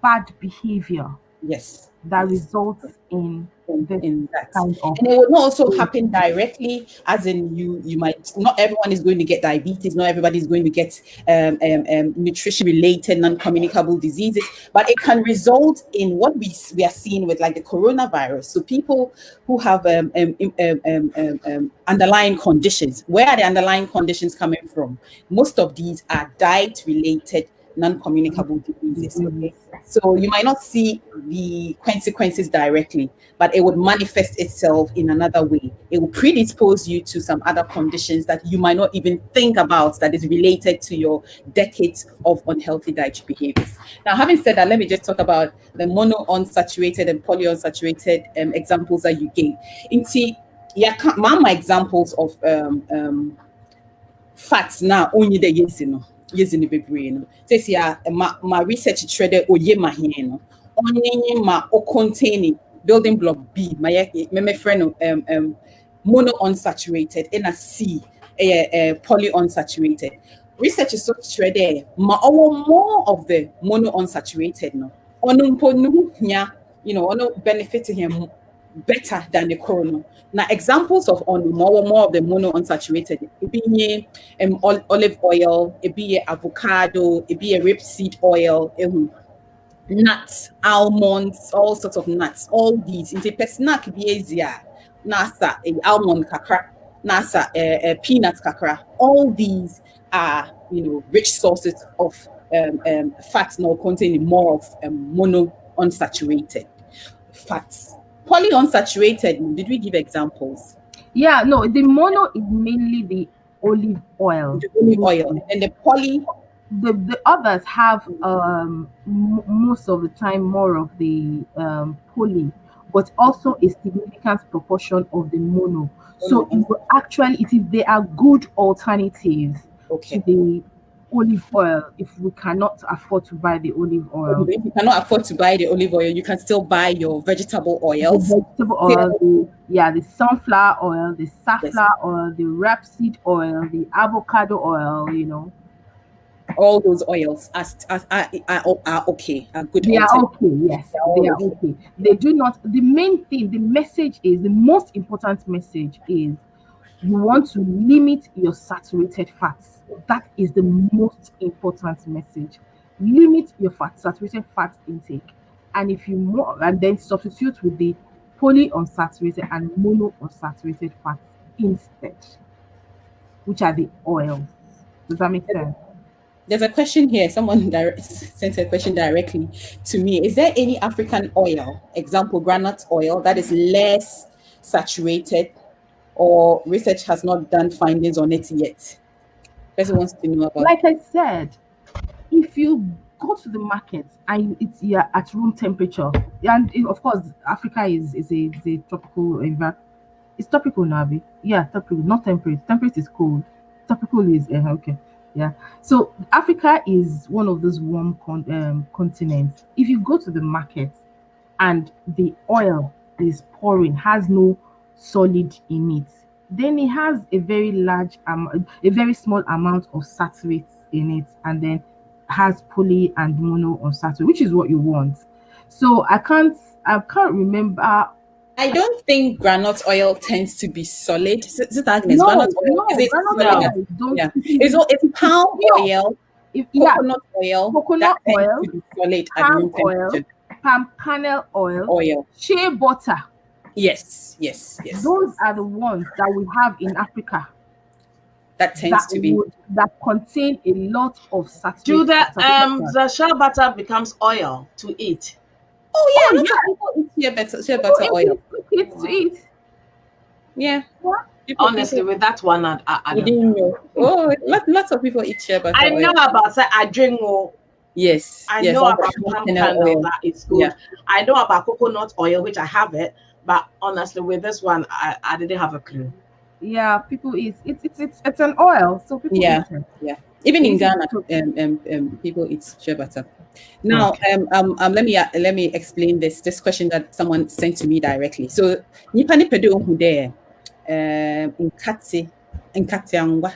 bad behavior yes, that yes. results in this In that, kind of. and it will not also happen directly, as in you might not, everyone is going to get diabetes, not everybody is going to get nutrition related non-communicable diseases, but it can result in what we are seeing with like the coronavirus. So people who have underlying conditions, where are the underlying conditions coming from? Most of these are diet related non-communicable diseases. Okay, so you might not see the consequences directly, but it would manifest itself in another way. It will predispose you to some other conditions that you might not even think about that is related to your decades of unhealthy dietary behaviors. Now, having said that, let me just talk about the monounsaturated and polyunsaturated examples that you gave. Inti, yeah, mama examples of facts now only the yes in the baby no says yeah my research shredder oye ma here no only ma o containing building block B my friend mono unsaturated in a C poly unsaturated research is so shredder ma more of the mono unsaturated no ono mpo no hia ono benefit him better than the corona. Now, examples of on more of the mono unsaturated, it be olive oil, it be avocado, it be a rapeseed oil, nuts, almonds, all sorts of nuts, all these. Into snack be easier. Nasa almond kakra, nasa peanut kakra. All these are rich sources of fats now containing more of mono unsaturated fats. Polyunsaturated, did we give examples? Yeah, no, the mono is mainly the olive oil. The olive oil and the poly. The others have most of the time more of the poly, but also a significant proportion of the mono. So Oh, they are good alternatives to okay. the olive oil if we cannot afford to buy the olive Okay, oil. but if you cannot afford to buy the olive oil, you can still buy your vegetable The oils. vegetable oil, Still, the sunflower oil, the yes, safflower oil, the rapeseed oil, the avocado oil. all those oils are okay, are good They are alternatives. okay, yes, They're they all are okay. okay. They do not, the main thing, the message is, the most important message is you want to limit your saturated fats. That is the most important message. Limit your saturated fat intake. And if you more, and then substitute with the polyunsaturated and monounsaturated fats instead. which are the oils. Does that make sense? There's a question here. Someone sent a question directly to me. Is there any African oil, example, granite oil, that is less saturated, or research has not done findings on it yet? Person wants to know about. Like I said, if you go to the market and it's yeah at room temperature, and of course Africa is a tropical environment. It's tropical now, abi? Yeah, tropical, not temperate. Temperate is cold. Tropical is okay. Yeah. So Africa is one of those warm continents. If you go to the market and the oil is pouring, has no solid in it, then it has a very a very small amount of saturates in it, and then has poly and mono unsaturated, which is what you want. So I can't remember. I don't think granite oil tends to be solid. Is it Agnes? No, Granite oil? Is no, it granite solid? No. oil don't. Yeah. It's palm oil, Yeah, coconut oil, coconut that tends oil, to be solid at palm room oil, temperature. palm kernel oil, Oil. shea butter. Yes, yes, yes. Those are the ones that we have in Africa That tends to be. that contain a lot of saturated. Do butter. the shea butter becomes oil to eat? Oh yeah, Oh, lots of yeah. people eat shea Oh, butter oil. it's to eat. Yeah. What? Honestly, with that one, I You don't didn't know. know. Oh, lots of people eat shea butter I know oil. about I drink more. Yes, I yes. know I've about got palm kernel kernel, oil. that is good. Yeah. I know about coconut oil, which I have it, but honestly, with this one, I didn't have a clue. Yeah, people eat it's an oil, so people Yeah, eat it. yeah. Even in Eat Ghana, it. people eat shea butter. Now, let me explain this question that someone sent to me directly. So, nipa ni pedo hu there, nkate angwa,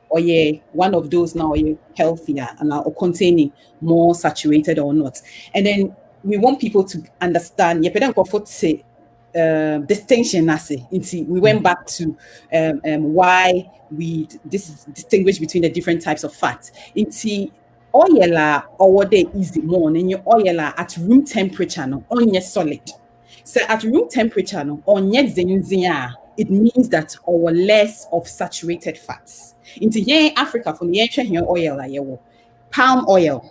or yeah, one of those now are healthier and are containing more saturated or not. And then we want people to understand. Yeah, pedo nko say distinction nasi. We went back to why we distinguish between the different types of fat. Oil or they easy more and your oil at room temperature no on your solid. So at room temperature no on your zinzia, it means that our less of saturated fats. Into here Africa from the ancient here oil palm oil.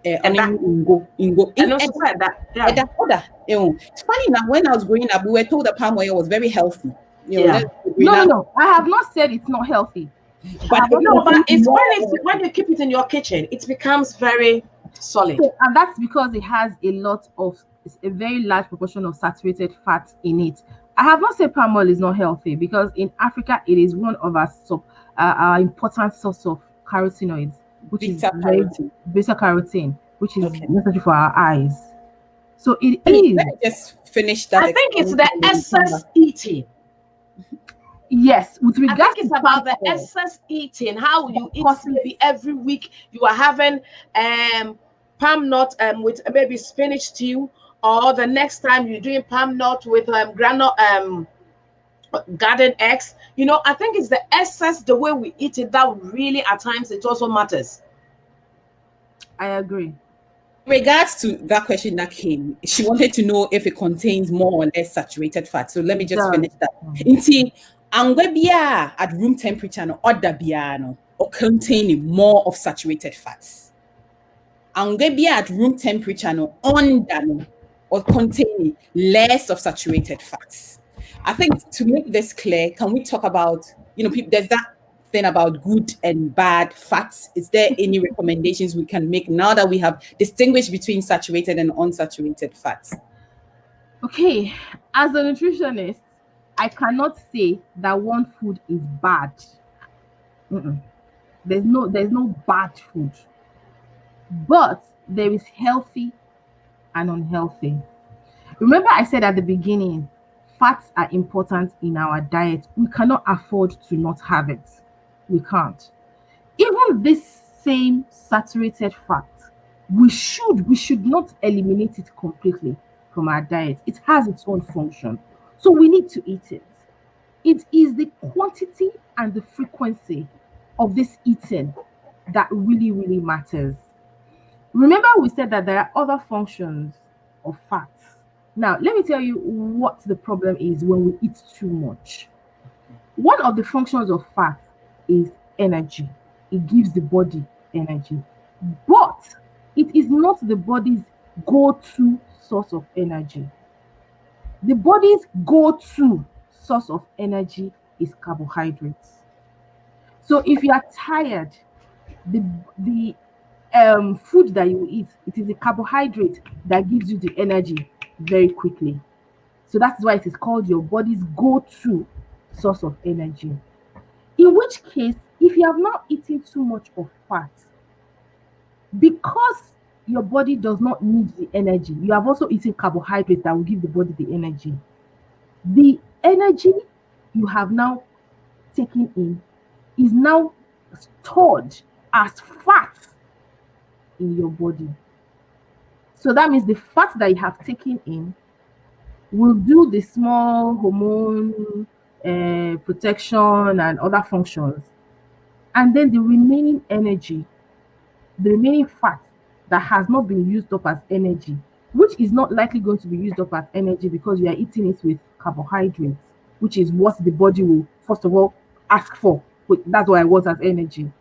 And that- Ingo. And also said that, yeah. It's funny now, when I was growing up, we were told that palm oil was very healthy. Yeah. No. I have not said it's not healthy. But it's when you keep it in your kitchen, it becomes very solid. And that's because it has a very large proportion of saturated fat in it. I have not said palm oil is not healthy, because in Africa it is one of our important source of carotenoids, which is beta carotene, which is necessary for our eyes. So it is. Let me just finish that. I think it's the excess eating. Yes, with regards, I think it's about the excess eating. How you eat maybe every week. You are having palm nut with maybe spinach stew, or the next time you're doing palm nut with garden eggs. I think it's the excess, the way we eat it, that really at times it also matters. I agree. In regards to that question that came, she wanted to know if it contains more or less saturated fat. So let me just finish that. Angwebia at room temperature no other biano or containing more of saturated fats. Angwebia at room temperature no under or containing less of saturated fats. I think to make this clear, can we talk about, there's that thing about good and bad fats. Is there any recommendations we can make now that we have distinguished between saturated and unsaturated fats? Okay, as a nutritionist, I cannot say that one food is bad. There's no bad food, but there is healthy and unhealthy. Remember, I said at the beginning, fats are important in our diet. We cannot afford to not have it. We can't. Even this same saturated fat, we should not eliminate it completely from our diet. It has its own function, so we need to eat it. It is the quantity and the frequency of this eating that really, really matters. Remember, we said that there are other functions of fats. Now, let me tell you what the problem is when we eat too much. One of the functions of fat is energy. It gives the body energy. But it is not the body's go-to source of energy. The body's go-to source of energy is carbohydrates. So if you are tired, the food that you eat, it is the carbohydrate that gives you the energy very quickly. So that's why it is called your body's go-to source of energy. In which case, if you have not eaten too much of fat, because your body does not need the energy, you have also eaten carbohydrates that will give the body the energy. The energy you have now taken in is now stored as fat in your body. So that means the fat that you have taken in will do the small hormone protection and other functions. And then the remaining energy, the remaining fat that has not been used up as energy, which is not likely going to be used up as energy because you are eating it with carbohydrates, which is what the body will, first of all, ask for. That's why I want as energy.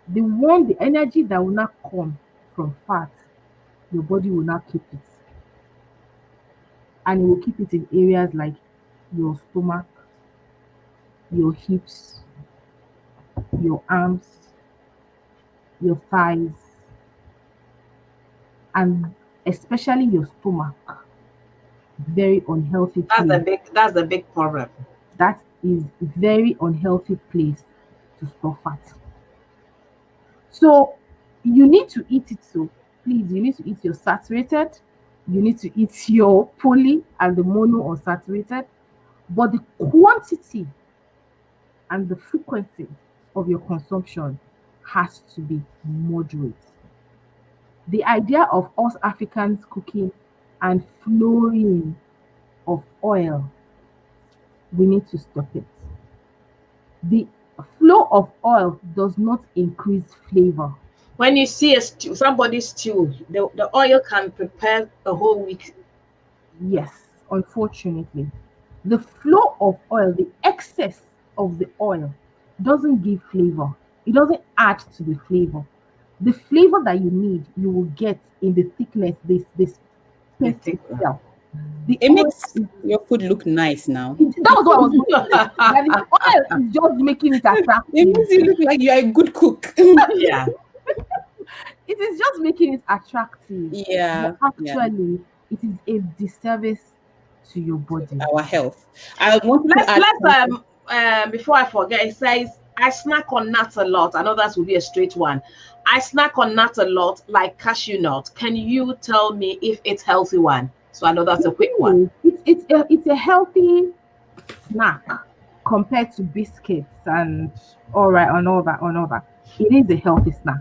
The energy that will not come from fat, your body will not keep it. And it will keep it in areas like your stomach, your hips, your arms, your thighs, and especially your stomach. Very unhealthy place. That's the big problem. That is very unhealthy place to store fat. So you need to eat it. So please, you need to eat your saturated, you need to eat your poly and the mono unsaturated, but the quantity and the frequency of your consumption has to be moderate. The idea of us Africans cooking and flowing of oil, we need to stop it. The flow of oil does not increase flavor. When you see somebody's stew, the oil can prepare a whole week. Yes, unfortunately. The flow of oil, the excess of the oil, doesn't give flavor. It doesn't add to the flavor. The flavor that you need, you will get in the thickness, this paste itself. It makes your food look nice now. That was what I was going to say. That the oil is just making it attractive. It makes you look like you are a good cook. Yeah. It is just making it attractive. Yeah. But actually, it is a disservice to your body. Our health. I want to let's before I forget, it says I snack on nuts a lot. I know that will be a straight one. I snack on nuts a lot, like cashew nut. Can you tell me if it's healthy one? So I know that's a quick one. It's a healthy snack compared to biscuits and all that. It is a healthy snack.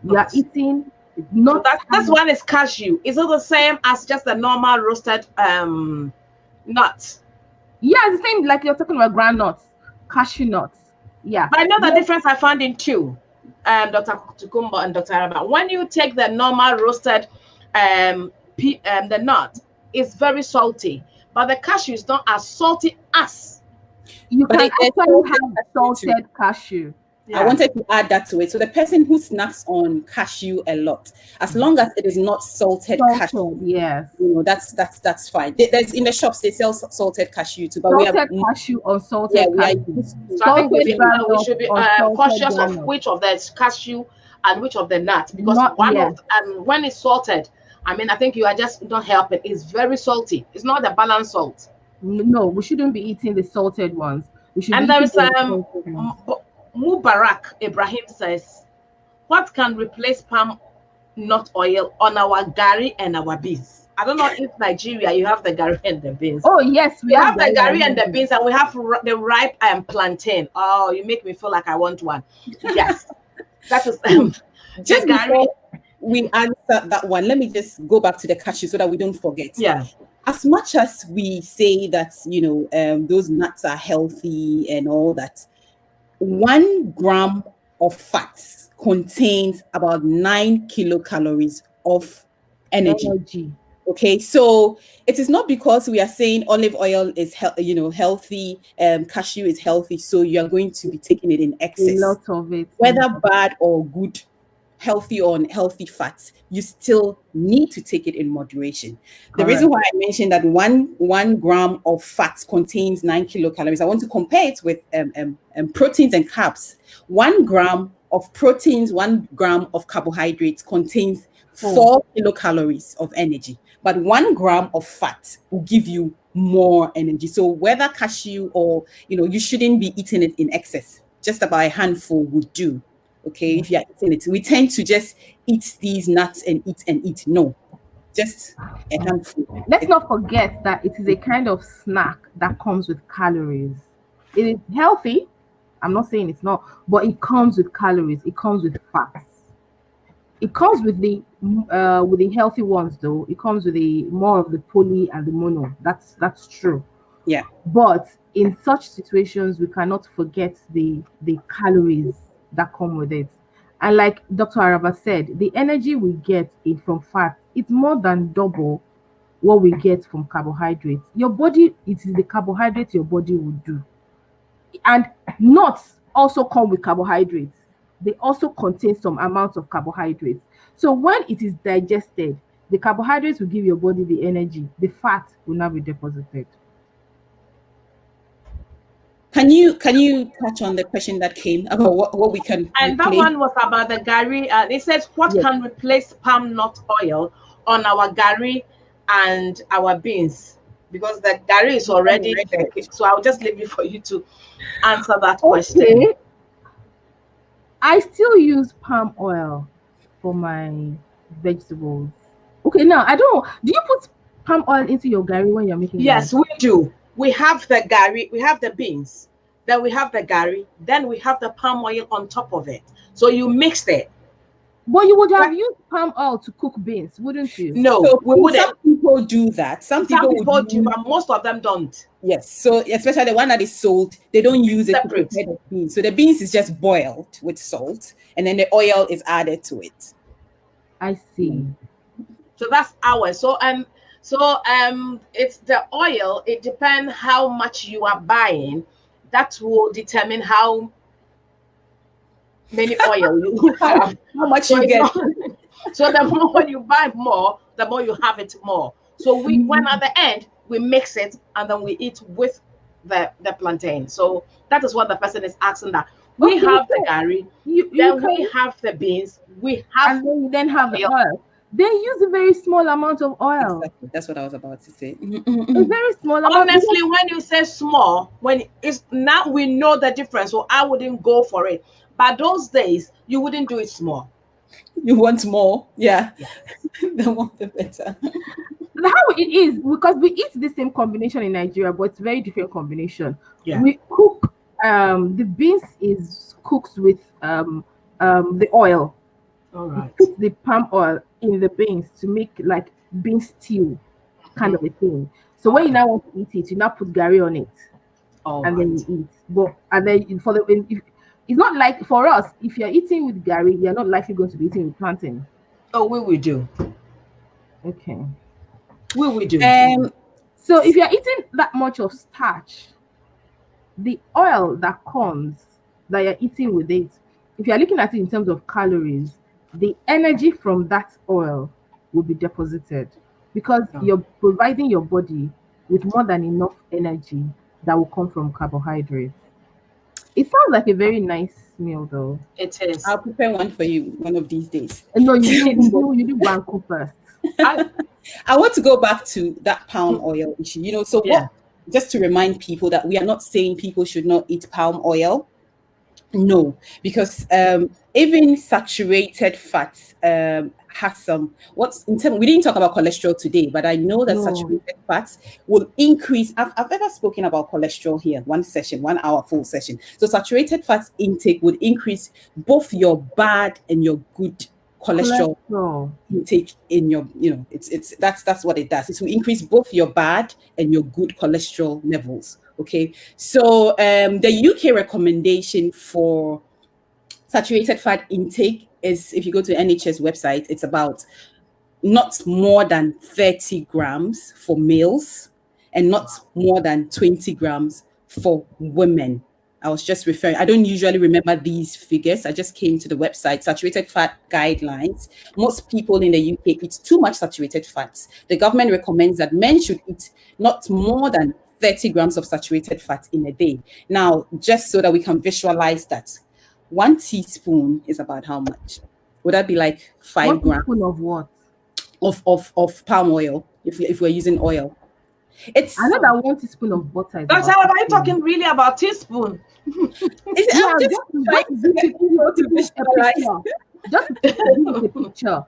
You are eating not so this one is cashew. Is it the same as just the normal roasted nuts? Yeah, it's the same like you're talking about groundnuts, cashew nuts. Yeah. But I know the difference I found in two, Dr. Tokunbo and Dr. Araba. When you take the normal roasted the nut, it's very salty. But the cashew is not as salty as. You can actually have salted cashew. Yeah. I wanted to add that to it. So the person who snacks on cashew a lot, as long as it is not salted cashew, yes, that's fine. There's in the shops they sell salted cashew too, but salted cashew or salted cashew. So I think we should be cautious of which of the cashew and which of the nut, because when it's salted, I mean, I think you are just not helping. It's very salty. It's not the balanced salt. No, we shouldn't be eating the salted ones. We should. And there is Mubarak Ibrahim says, what can replace palm nut oil on our gari and our beans? I don't know if Nigeria, you have the gari and the beans. Oh, yes. We have the gari and the beans, and we have the ripe plantain. Oh, you make me feel like I want one. Yes. That is just before we answer that one, let me just go back to the cashew so that we don't forget. Yeah. As much as we say that, those nuts are healthy and all that, 1 gram of fats contains about 9 kilocalories of energy. Okay, so it is not because we are saying olive oil is healthy, cashew is healthy, so you are going to be taking it in A excess. lot of it. Whether bad or good, healthy or unhealthy fats, you still need to take it in moderation. The reason Correct. why I mentioned that one gram of fats contains 9 kilocalories, I want to compare it with proteins and carbs. 1 gram of proteins, 1 gram of carbohydrates contains 4 kilocalories of energy, but 1 gram of fat will give you more energy. So whether cashew or you shouldn't be eating it in excess. Just about a handful would do. Okay, if you're eating it, we tend to just eat these nuts and eat. No, just a handful. Let's not forget that it is a kind of snack that comes with calories. It is healthy. I'm not saying it's not, but it comes with calories. It comes with fats. It comes with the healthy ones though. It comes with the more of the poly and the mono. That's true. Yeah. But in such situations, we cannot forget the calories that come with it. And like Dr. Araba said, the energy we get from fat, it's more than double what we get from carbohydrates. Your body, it is the carbohydrates your body will do. And nuts also come with carbohydrates. They also contain some amount of carbohydrates. So when it is digested, the carbohydrates will give your body the energy. The fat will not be deposited. Can you touch on the question that came about what we can And that replace? one was about the gari. It says, what Yes. can replace palm nut oil on our gari and our beans? Because the gari is already cooking. So I'll just leave it for you to answer that question. Okay. I still use palm oil for my vegetables. Okay, now I don't. Do you put palm oil into your gari when you're making Yes, gari? we do. We have the gari, we have the beans, then we have the gari, then we have the palm oil on top of it. So you mix it. But you would have used palm oil to cook beans, wouldn't you? No, So we wouldn't. some people do that. Some Some people people would do, but most of them don't. yes. So especially the one that is sold, they don't use it to Separate. prepare the beans. So the beans is just boiled with salt, and then the oil is added to it. I see. So that's ours. It's the oil. It depends how much you are buying. That will determine how many oil you have. How much So you it's get? not- so the more when you buy more, the more you have it more. So when at the end we mix it and then we eat with the plantain. So that is what the person is asking. That we Okay, have the so gari, you then can, we have the beans, we have and then you then have the oil. oil. They use a very small amount of oil. Exactly. That's what I was about to say. A very small amount. Honestly, when you say small, when it's now we know the difference, so I wouldn't go for it. But those days, you wouldn't do it small. You want more? Yeah. Yeah. The more the better. How it is, because we eat the same combination in Nigeria, but it's very different combination. Yeah. We cook the beans is cooked with the oil. All We right. put the palm oil in the beans to make like bean stew kind of a thing. So when you now want to eat it, you now put gari on it All and right. then you eat. But and then for the if, it's not like for us, if you're eating with gari, you're not likely going to be eating with plantain. Oh, we will do. Okay. We will do. So if you're eating that much of starch, the oil that comes that you're eating with it, if you're looking at it in terms of calories, the energy from that oil will be deposited because you're providing your body with more than enough energy that will come from carbohydrates. It sounds like a very nice meal though. It is. I'll prepare one for you one of these days. No, you do one cook first. I want to go back to that palm oil issue. So Yeah. just to remind people that we are not saying people should not eat palm oil. No, because even saturated fats has some we didn't talk about cholesterol today, but I know that saturated fats will increase. I've ever spoken about cholesterol here, 1 hour full session. So saturated fats intake would increase both your bad and your good cholesterol intake in your, that's what it does. It will increase both your bad and your good cholesterol levels. Okay, so the UK recommendation for saturated fat intake is, if you go to NHS website, it's about not more than 30 grams for males and not more than 20 grams for women. I was just referring, I don't usually remember these figures. I just came to the website, saturated fat guidelines. Most people in the UK eat too much saturated fats. The government recommends that men should eat not more than 30 grams of saturated fat in a day. Now, just so that we can visualize that, 1 teaspoon is about how much? Would that be like 5 grams? 1 teaspoon of what? Of palm oil, if we're using oil. It's I know that 1 teaspoon of butter is That's about how are you talking really about teaspoon? I'm yeah, just trying to get people to visualize. Just to give you a picture.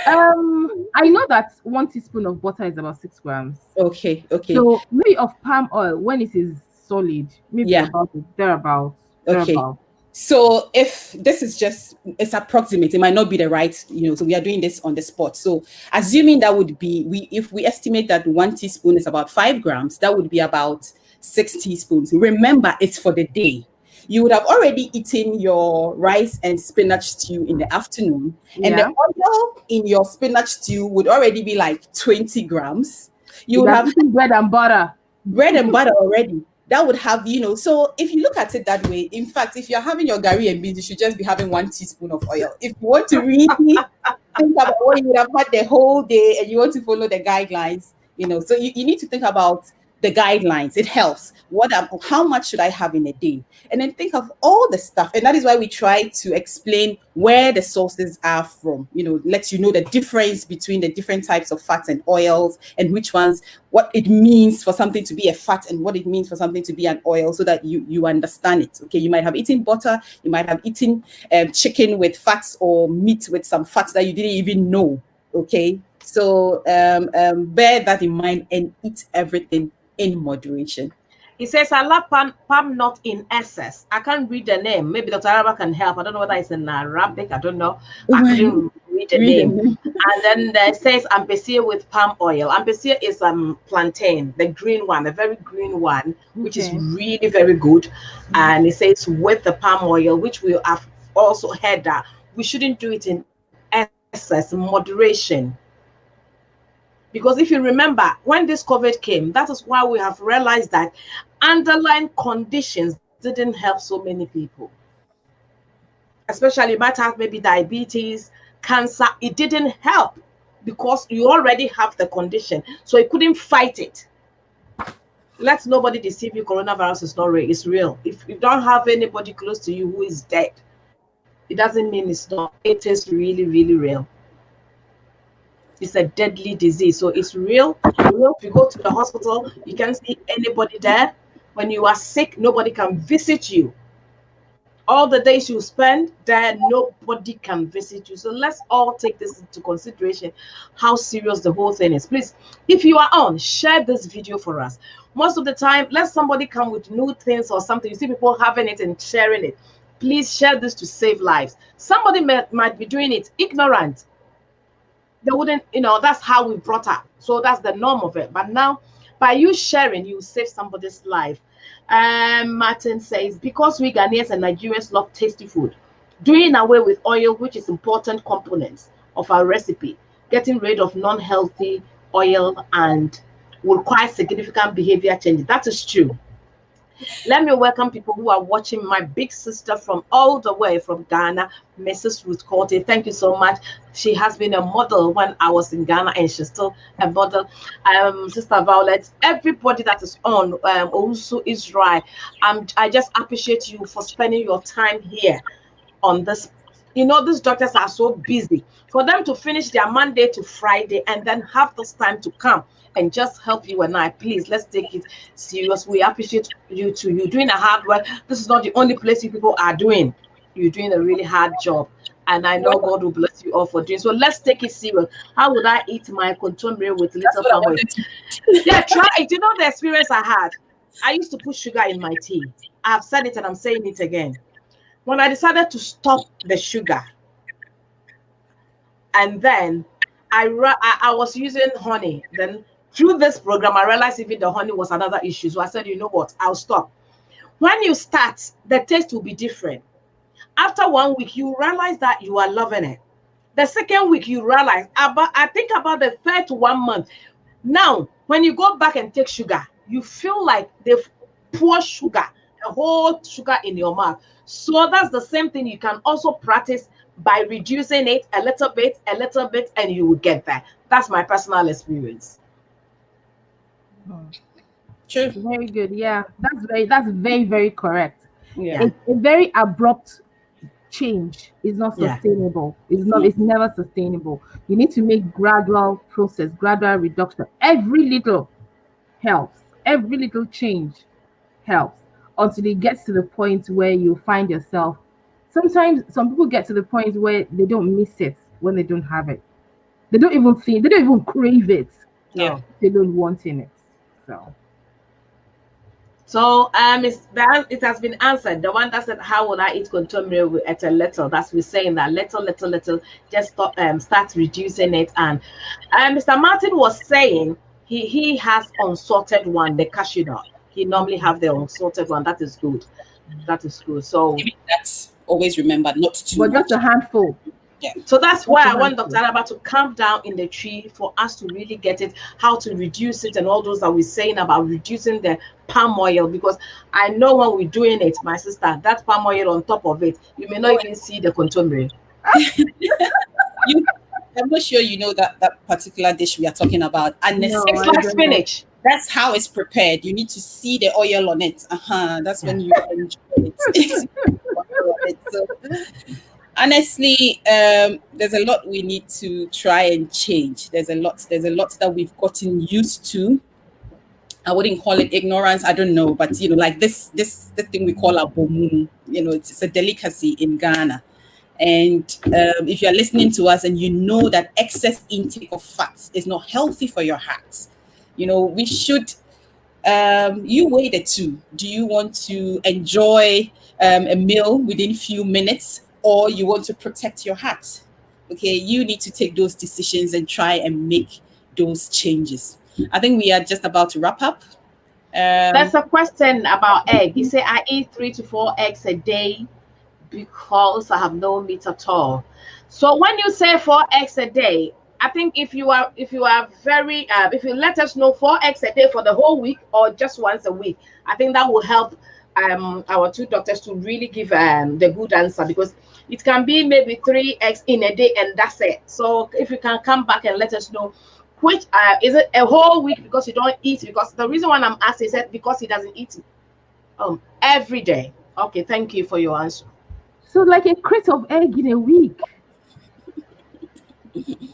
I know that 1 teaspoon of butter is about 6 grams. Okay. So maybe of palm oil when it is solid, maybe about thereabout. Okay. So if this is just, it's approximate, it might not be the right, so we are doing this on the spot. So assuming that would be, if we estimate that 1 teaspoon is about 5 grams, that would be about 6 teaspoons. Remember, it's for the day. You would have already eaten your rice and spinach stew in the afternoon, and the oil in your spinach stew would already be like 20 grams. You would have eaten bread and butter already. That would have, so if you look at it that way, in fact, if you're having your gari and beans, you should just be having 1 teaspoon of oil. If you want to really think about what you would have had the whole day and you want to follow the guidelines, so you need to think about the guidelines. It helps. How much should I have in a day? And then think of all the stuff. And that is why we try to explain where the sources are from, let you know the difference between the different types of fats and oils and which ones, what it means for something to be a fat and what it means for something to be an oil, so that you understand it. Okay, you might have eaten butter, you might have eaten chicken with fats or meat with some fats that you didn't even know. Okay, so bear that in mind and eat everything in moderation. He says, I love palm nut in excess. I can't read the name. Maybe Dr. Araba can help. I don't know whether it's in Arabic. I don't know. I couldn't read the name. And then it says ampesia with palm oil. Ampesia is plantain, the green one, the very green one, which is really very good. And it says with the palm oil, which we have also heard that we shouldn't do it in excess, moderation. Because if you remember, when this COVID came, that is why we have realized that underlying conditions didn't help so many people. Especially you might have maybe diabetes, cancer. It didn't help because you already have the condition. So you couldn't fight it. Let nobody deceive you. Coronavirus is not real. It's real. If you don't have anybody close to you who is dead, it doesn't mean it's not. It is really, really real. It's a deadly disease, so it's real. If you go to the hospital, you can't see anybody there. When you are sick, nobody can visit you. All the days you spend there, nobody can visit you. So let's all take this into consideration, how serious the whole thing is. Please, if you are on, share this video for us. Most of the time, let somebody come with new things or something. You see people having it and sharing it. Please share this to save lives. Somebody might be doing it ignorant. They wouldn't, that's how we brought up. So that's the norm of it. But now, by you sharing, you save somebody's life. Martin says, because we Ghanaians and Nigerians love tasty food, doing away with oil, which is important components of our recipe, getting rid of non-healthy oil and will require significant behavior changes. That is true. Let me welcome people who are watching. My big sister from all the way from Ghana, Mrs. Ruth Corte. Thank you so much. She has been a model when I was in Ghana, and she's still a model. Sister Violet, everybody that is on, also Israel. I just appreciate you for spending your time here on this. These doctors are so busy. For them to finish their Monday to Friday and then have this time to come and just help you and I, please, let's take it serious. We appreciate you too. You're doing a hard work. This is not the only place you people are doing. You're doing a really hard job. And I know God will bless you all for doing so. Let's take it serious. How would I eat my contomere with little palm oil? Yeah, try it. You know the experience I had? I used to put sugar in my tea. I've said it and I'm saying it again. When I decided to stop the sugar, and then I was using honey. Then through this program, I realized even the honey was another issue. So I said, you know what? I'll stop. When you start, the taste will be different. After 1 week, you realize that you are loving it. The second week, you realize about, I think about the third to 1 month. Now, when you go back and take sugar, you feel like they've poured sugar, a whole sugar in your mouth. So that's the same thing you can also practice by reducing it a little bit, and you will get there. That's my personal experience. True. Very good. Yeah, that's very, very correct. Yeah. A very abrupt change is not Yeah. sustainable. It's never sustainable. You need to make gradual process, gradual reduction. Every little helps. Every little change helps until it gets to the point where you find yourself. Sometimes some people get to the point where they don't miss it when they don't have it. They don't even crave it. Yeah. They don't want in it. So So it has been answered. The one that said, "How will I eat contomere at a little?" That's we're saying that little, little, little. Just start reducing it. And Mr. Martin was saying he has unsalted one, the cashew nut. He normally have the unsalted one. That is good. That is good. So That's always remember not too but much. just a handful. Yeah. So that's why I Okay. want Dr. Araba to calm down in the tree for us to really get it, how to reduce it, and all those that we're saying about reducing the palm oil. Because I know when we're doing it, my sister, that palm oil on top of it, you may not even see the contomere. You, I'm not sure you know that particular dish we are talking about. And No, It's I like don't know. spinach. that's how it's prepared. You need to see the oil on it. That's when you enjoy it. So, honestly, there's a lot we need to try and change. There's a lot that we've gotten used to. I wouldn't call it ignorance. I don't know, but like this thing we call a bomu. It's a delicacy in Ghana. And if you're listening to us and you know that excess intake of fats is not healthy for your heart, we should. You weigh the two. Do you want to enjoy a meal within few minutes, or you want to protect your heart? Okay, you need to take those decisions and try and make those changes. I think we are just about to wrap up. There's a question about egg. You say I eat 3 to 4 eggs a day because I have no meat at all. So when you say 4 eggs a day, I think if you are very if you let us know 4 eggs a day for the whole week or just once a week, I think that will help our two doctors to really give the good answer, because it can be maybe 3 eggs in a day and that's it. So if you can come back and let us know which is it a whole week because you don't eat, because the reason why I'm asking is that because he doesn't eat every day. Okay, thank you for your answer. So like a crate of egg in a week.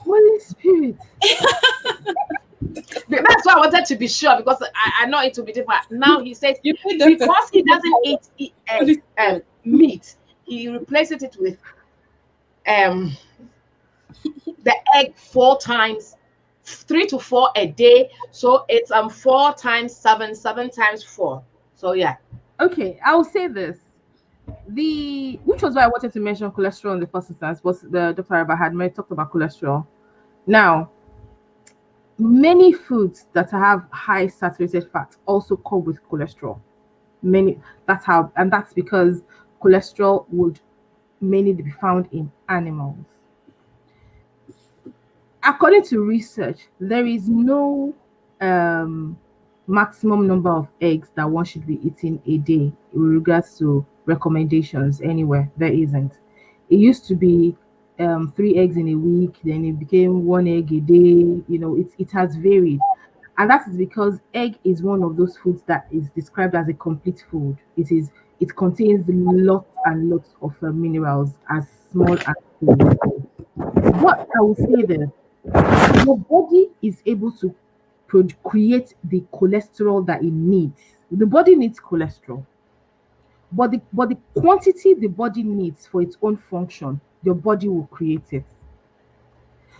Holy Spirit. That's why I wanted to be sure, because I know it will be different. Now he says You know, Dr. because he doesn't eat meat, he replaces it with um the egg 4 times, 3 to 4 a day. So it's 4 times 7, 7 times 4. So yeah. Okay, I'll say this. Which was why I wanted to mention cholesterol in the first instance, was the Dr. Araba had talked about cholesterol. Now, many foods that have high saturated fat also come with cholesterol. That's because cholesterol would mainly be found in animals. According to research, there is no maximum number of eggs that one should be eating a day with regards to recommendations anywhere. There isn't. It used to be 3 eggs in a week, then it became 1 egg a day. It has varied. And that is because egg is one of those foods that is described as a complete food. It contains lots and lots of minerals as small as food. What I will say there, your body is able to create the cholesterol that it needs. The body needs cholesterol, but the quantity the body needs for its own function, your body will create it.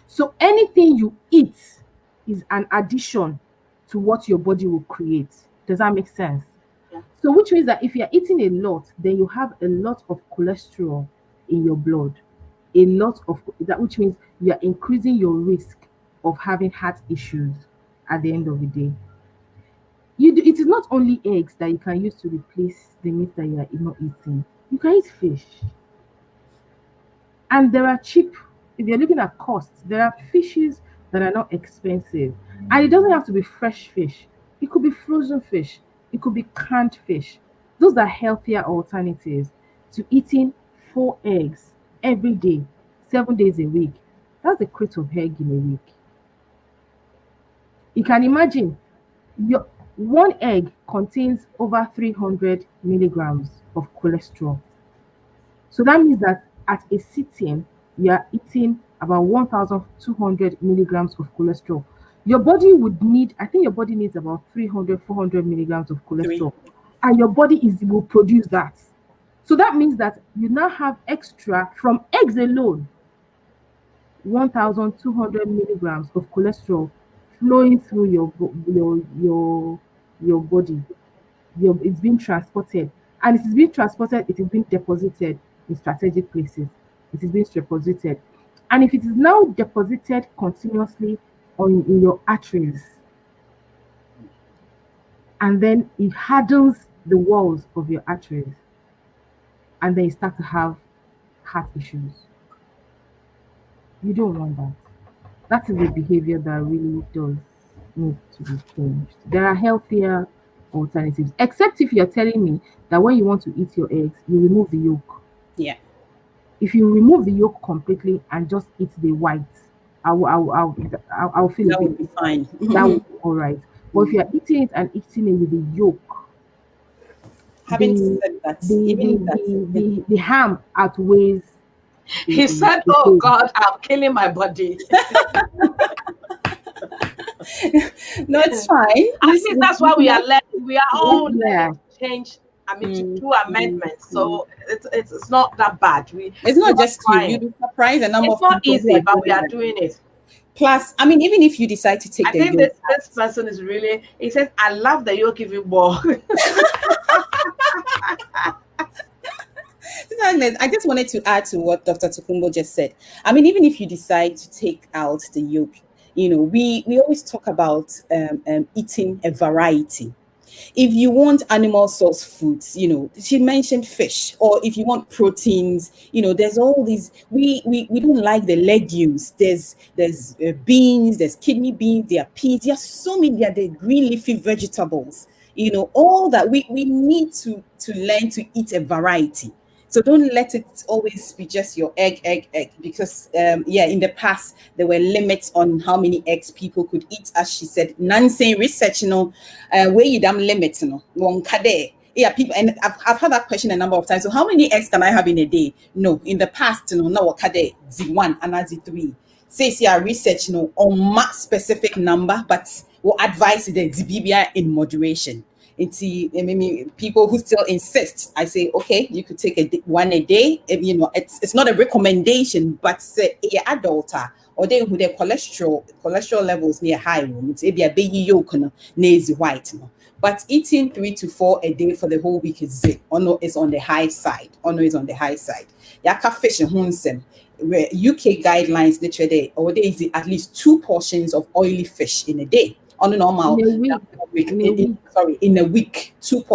So anything you eat is an addition to what your body will create. Does that make sense? Yeah. So which means that if you're eating a lot, then you have a lot of cholesterol in your blood. A lot of that, which means you're increasing your risk of having heart issues at the end of the day. It is not only eggs that you can use to replace the meat that you are not eating. You can eat fish. And there are cheap if you're looking at costs, there are fishes that are not expensive. And it doesn't have to be fresh fish. It could be frozen fish. It could be canned fish. Those are healthier alternatives to eating 4 eggs every day, 7 days a week. That's a crate of egg in a week. You can imagine your one egg contains over 300 milligrams of cholesterol. So that means that at a sitting, you are eating about 1,200 milligrams of cholesterol. Your body would need, I think your body needs about 300, 400 milligrams of Three. cholesterol. And your body will produce that. So that means that you now have extra from eggs alone, 1,200 milligrams of cholesterol flowing through your body. It's being transported, and it is being transported. It is being deposited in strategic places. It is being deposited, and if it is now deposited continuously on in your arteries, and then it hardens the walls of your arteries, and then you start to have heart issues. You don't want that. That is a behavior that really does need to be changed. There are healthier alternatives, except if you're telling me that when you want to eat your eggs, you remove the yolk. Yeah. If you remove the yolk completely and just eat the white, I'll feel That a would bit. be fine. That would be all right. But if you're eating it and eating it with the yolk, Having the said that, even that, the harm outweighs He said, the "Oh gain. God, I'm killing my body." no, it's fine. I think that's why we are learning. We are all Yeah. learning to change. I mean, to Mm, do amendments. So it's not that bad. It's We not are just you. trying. You'll be surprised the number It's of not people who easy, are but we doing are that. doing it. Plus, I mean, even if you decide to take I the think yolk this person is really. He says, "I love the yolk even more." I just wanted to add to what Dr. Tokunbo just said. I mean, even if you decide to take out the yolk, we always talk about eating a variety. If you want animal source foods, she mentioned fish, or if you want proteins, there's all these. We don't like the legumes. There's beans, there's kidney beans, there are peas, there are so many. There are the green leafy vegetables. All that we need to learn to eat a variety. So don't let it always be just your egg, because in the past there were limits on how many eggs people could eat, as she said. Nancy research, where you damn limit, one kade. Yeah, people, and I've had that question a number of times. So how many eggs can I have in a day? No, in the past, no, kade Z1 and Z3. Says here research, on max specific number, but will advise the ZBBI in moderation. Maybe people who still insist, I say, okay, you could take one a day. It's not a recommendation, but say a adult or they who their cholesterol levels near high. It's a baby yolk nazy white. But eating 3 to 4 a day for the whole week is on the high side. Is on the high side. Yaka fish and hunsem. Where UK guidelines literally, or there is at least 2 portions of oily fish in a day. On a normal In a week. in a week,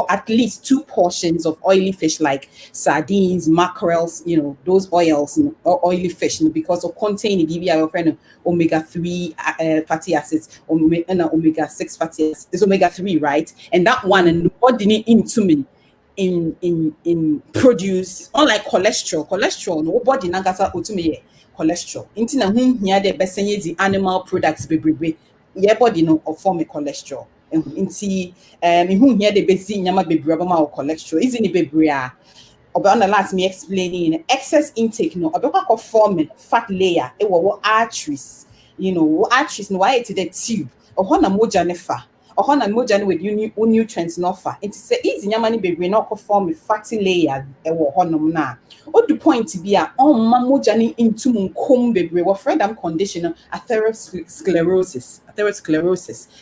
at least 2 portions of oily fish like sardines, mackerels, those oils, or oily fish, because of containing omega-3 fatty acids, omega-6 fatty acids. There's omega-3, right? And that one, and the body into me in produce, unlike cholesterol no body nagasa otume cholesterol inti na here the best the animal products bebrebe your body no or form a cholesterol inti here the best nyama bebrebe ma cholesterol isn't it bebre on the last me explaining excess intake no obeka form fat layer e wo arteries arteries no why to the tube or na moja nefa or na moja with nutrients no fa it is easy nyama ni bebre na form fatty layer e wo honom na o the point be a on ma moja ni into nkom bebre wo fredam condition atherosclerosis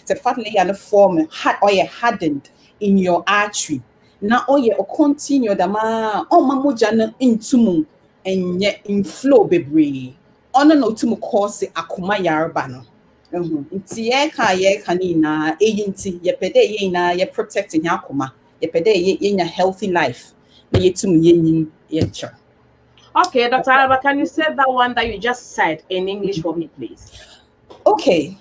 the fat layer no form hard or hardened in your artery na oye o continue da ma o ma moja no into enye inflow bebre ono no to cause akoma yarba no nti ye ka ni na eyinti ye pede ye na ye protecting akoma ye pede ye nya healthy life na ye tum ye nyin ye cha. Okay, Dr. Araba, can you say that one that you just said in English for me, please? Okay.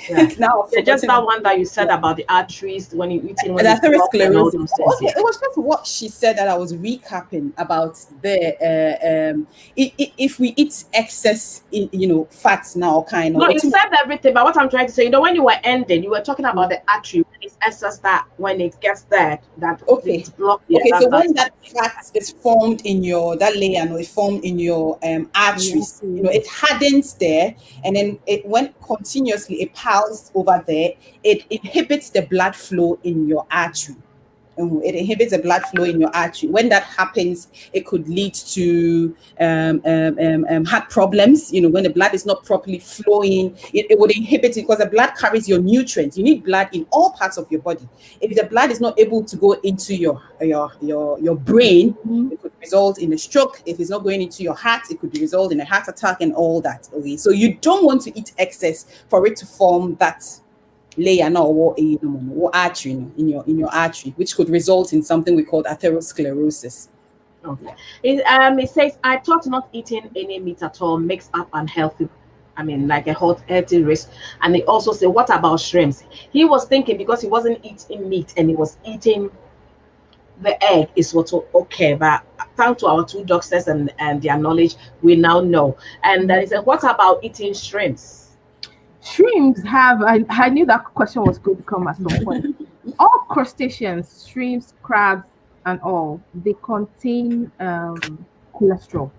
Yeah. Now I've Yeah, just that forgotten. one that you said about the arteries when you eating, when And it's blocked and all atherosclerosis. those things. Okay, Yeah. it was just what she said that I was recapping about the if we eat excess, fats now, kind of. No, you said everything, but what I'm trying to say, when you were ending, you were talking about the artery when it's excess that when it gets there, that Okay. it's blocked. Yeah, Okay, so when that's that fat is formed in your that layer, no, it formed in your arteries, it hardens there, and then when continuously it piles over there, it inhibits the blood flow in your artery. It inhibits the blood flow in your artery. When that happens, it could lead to heart problems. When the blood is not properly flowing, it would inhibit it because the blood carries your nutrients. You need blood in all parts of your body. If the blood is not able to go into your brain, it could result in a stroke. If it's not going into your heart, it could result in a heart attack and all that. Okay, so you don't want to eat excess for it to form that layer now or artery in your artery, which could result in something we call atherosclerosis. okay. It says I thought not eating any meat at all makes up unhealthy. I mean, like a hot healthy risk. And they also say, what about shrimps? He was thinking because he wasn't eating meat and he was eating the egg is what okay, but thanks to our two doctors and their knowledge, we now know. And then he said, what about eating shrimps? Shrimps have, I knew that question was going to come at some point. All crustaceans, shrimps, crabs, and all, they contain cholesterol.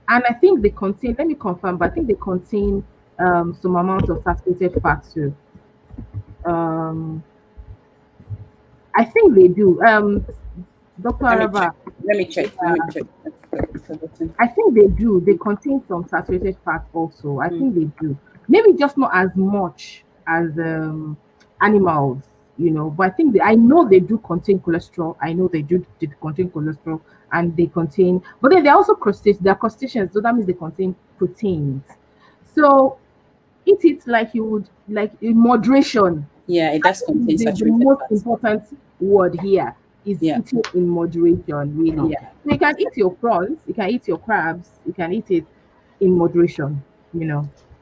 And I think they contain, let me confirm, but I think they contain some amount of saturated fat too. Um, I think they do. Dr. Let me Araba, check. Let me check. I think they do. They contain some saturated fat also. I think they do. Maybe just not as much as animals, But I think I know they do contain cholesterol. I know they contain cholesterol, and they contain. But then they're also crustaceans. They're crustaceans, so that means they contain proteins. So eat it like you would, like in moderation. Yeah, it does contain The saturated most fats. important word here is Yeah. eating in moderation, really. Yeah. So you can eat your prawns, you can eat your crabs, you can eat it in moderation.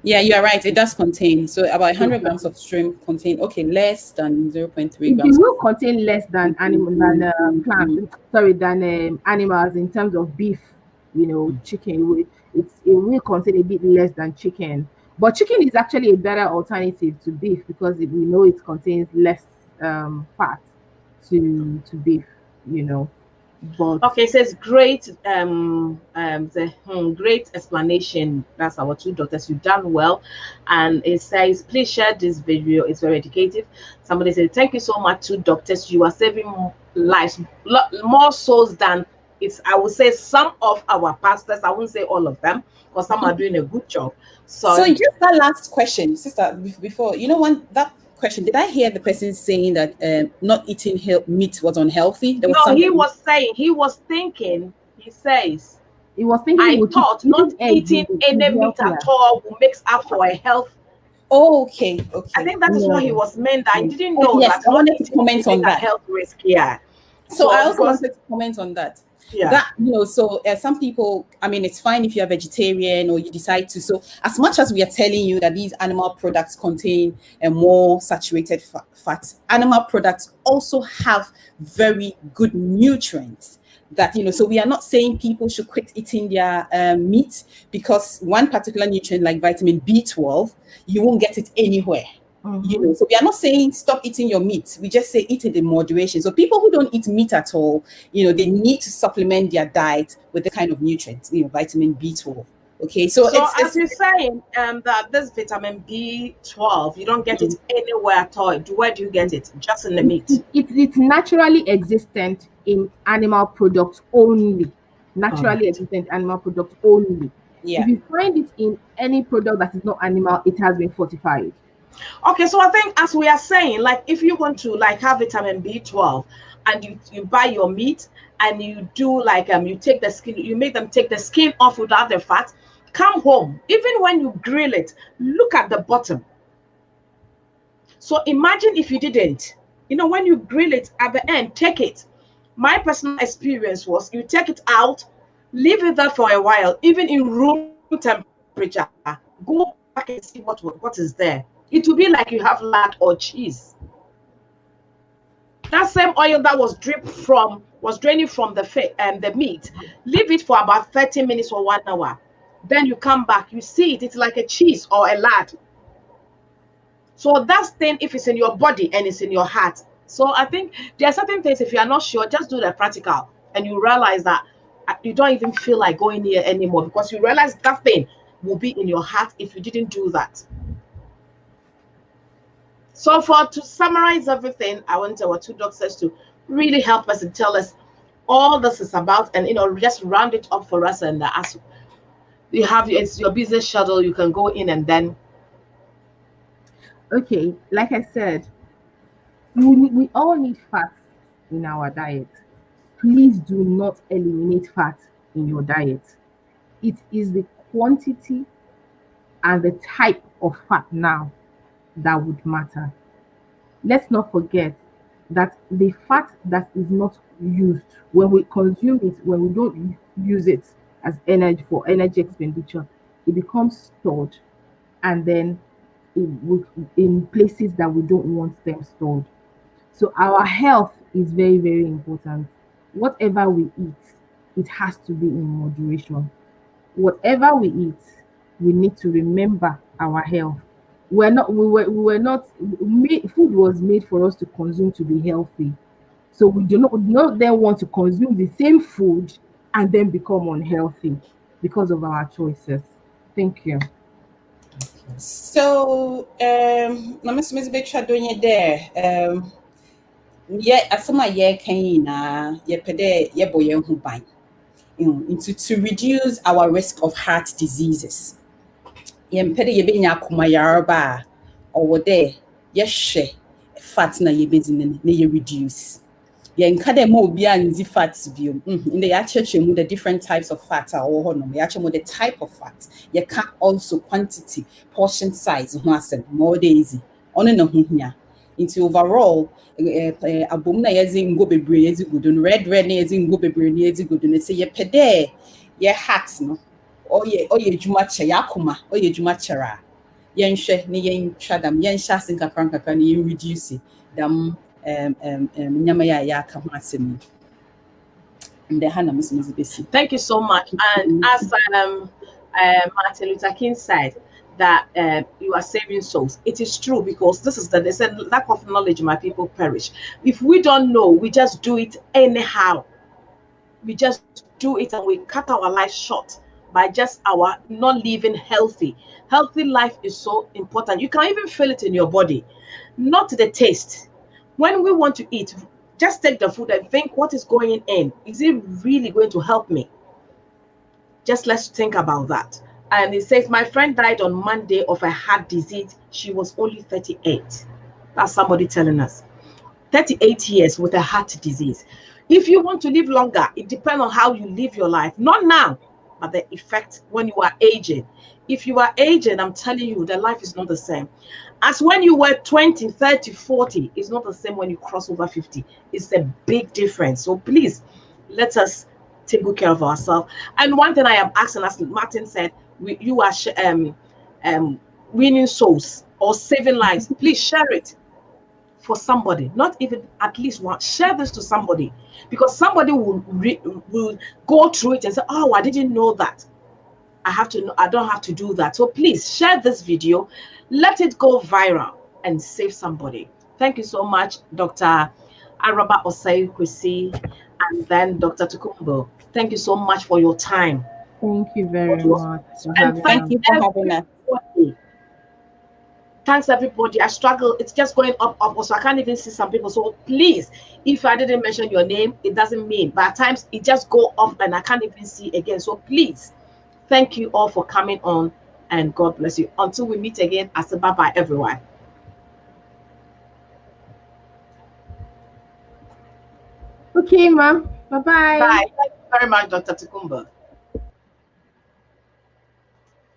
Yeah, you are right. It does contain. So about 100 grams of shrimp contain, less than 0.3 It grams. will contain less than animal than plants. Sorry, than animals in terms of beef. Chicken. It will contain a bit less than chicken, but chicken is actually a better alternative to beef because we know it contains less fat to beef. But Okay, it says great great explanation. That's our two doctors. You've done well. And it says, please share this video. It's very educative. Somebody said, thank you so much, two doctors. You are saving lives, more souls than it's, I would say, some of our pastors. I wouldn't say all of them, because some are doing a good job. So So just that last question, sister, before, when that question, did I hear the person saying that not eating meat was unhealthy? There was no, he something. was saying, he was thinking, he says, he was thinking I with thought not eating eggs eating any will be meat at healthier. all will makes up for a health. Oh, okay, I okay. think that is what he No. was meant. That he didn't And know yes, that I not wanted to eating will comment make on a that. health risk. Yeah. So I also Because wanted to comment on that. yeah, That so some people, I mean, it's fine if you're vegetarian or you decide to. So as much as we are telling you that these animal products contain a more saturated fats, animal products also have very good nutrients. That so we are not saying people should quit eating their meat because one particular nutrient like vitamin B12, you won't get it anywhere. So we are not saying stop eating your meat. We just say eat it in moderation. So people who don't eat meat at all, they need to supplement their diet with the kind of nutrients, vitamin B12. Okay, so so it's as you're saying, that this vitamin B12, you don't get it anywhere at all. Where do you get it? Just in the meat. It's naturally existent in animal products only. All Naturally right. existent animal products only. If yeah. you find it in any product that is not animal, it has been fortified. Okay, so I think as we are saying, like if you want to like have vitamin B12 and you buy your meat and you do like you take the skin, you make them take the skin off without the fat, come home. Even when you grill it, look at the bottom. So imagine if you didn't, when you grill it at the end, take it. My personal experience was you take it out, Leave it there for a while, even in room temperature. Go back and see what is there. It will be like you have lard or cheese. That same oil that was draining from the meat. Leave it for about 30 minutes or 1 hour. Then you come back, you see it. It's like a cheese or a lard. So that thing, if it's in your body and it's in your heart. So I think there are certain things, if you are not sure, just do the practical and you realize that you don't even feel like going here anymore, because you realize that thing will be in your heart if you didn't do that. So to summarize everything, I want our two doctors to really help us and tell us all this is about, and just round it up for us. And as you have, it's your business schedule, you can go in and then. Okay, like I said, we all need fat in our diet. Please do not eliminate fat in your diet. It is the quantity and the type of fat now that would matter. Let's not forget that the fat that is not used, when we consume it, when we don't use it as energy for energy expenditure, it becomes stored, and then in places that we don't want them stored. So our health is very, very important. Whatever we eat, it has to be in moderation. Whatever we eat, we need to remember our health. We were not made, food was made for us to consume to be healthy. So we do not then want to consume the same food and then become unhealthy because of our choices. Thank you. So, na Miss Betcha doing it there. Yeah, as some year can na ye pede ye boy who bang. Into to reduce our risk of heart diseases. Yɛmpɛ dɛ yɛbɛnya akomayareba a ɔwɔ dɛ yɛhwɛ fat na yɛbɛdi no na yɛreduce. Yɛnka dɛ ma obiara ndzi fat bio. Ndɛ yɛakyerɛkyerɛ mu the different types of fat a wɔwɔ hɔ nom. Yɛakyerɛ mu the type of fat. Yɛka also quantity, portion size ho asɛm. Ma ɔda easy. Ɔno na ho hia. Nti overall, abom na yɛdze ngo bebree yɛdze gu do no, red na yɛdze ngo bebree na yɛdze gu do no, sɛ yɛpɛ dɛ yɛ heart no ɔyɛ adwuma kyɛ yɛakoma ɔyɛ adwuma kyerɛ a yɛnhwɛ ne yɛntwa dam yɛnhyɛ ase nkakra na yɛnreduce dam nnyɛma yɛ a yɛaka ho asɛm yi. Ndɛ ha na mesomedze bɛsi. Thank you so much. And as Martin Luther King said, that you are saving souls. It is true, because they said, lack of knowledge, my people perish. If we don't know, we just do it anyhow. We just do it and we cut our life short by just our not living healthy. Healthy life is so important. You can even feel it in your body, not the taste. When we want to eat, just take the food and think, what is going in? Is it really going to help me? Just let's think about that. And it says, my friend died on Monday of a heart disease. She was only 38. That's somebody telling us. 38 years with a heart disease. If you want to live longer, it depends on how you live your life. Not now, but the effect when you are aging. If you are aging, I'm telling you, the life is not the same. As when you were 20, 30, 40, it's not the same when you cross over 50. It's a big difference. So please, let us take good care of ourselves. And one thing I am asking, as Martin said, you are winning souls or saving lives. Please share it for somebody, not even at least one. Share this to somebody, because somebody will go through it and say, oh, I didn't know that. I don't have to do that. So please share this video, let it go viral and save somebody. Thank you so much, Dr. Araba Osei-Kwesi, and then Dr. Tokunbo. Thank you so much for your time. Thank you very much. And thank you for having us. Thanks, everybody. I struggle. It's just going up, so I can't even see some people. So please, if I didn't mention your name, it doesn't mean. But at times, it just go up and I can't even see again. So please, thank you all for coming on, and God bless you. Until we meet again, I say bye-bye, everyone. Okay, ma'am. Bye-bye. Bye. Thank you very much, Dr. Tokunbo.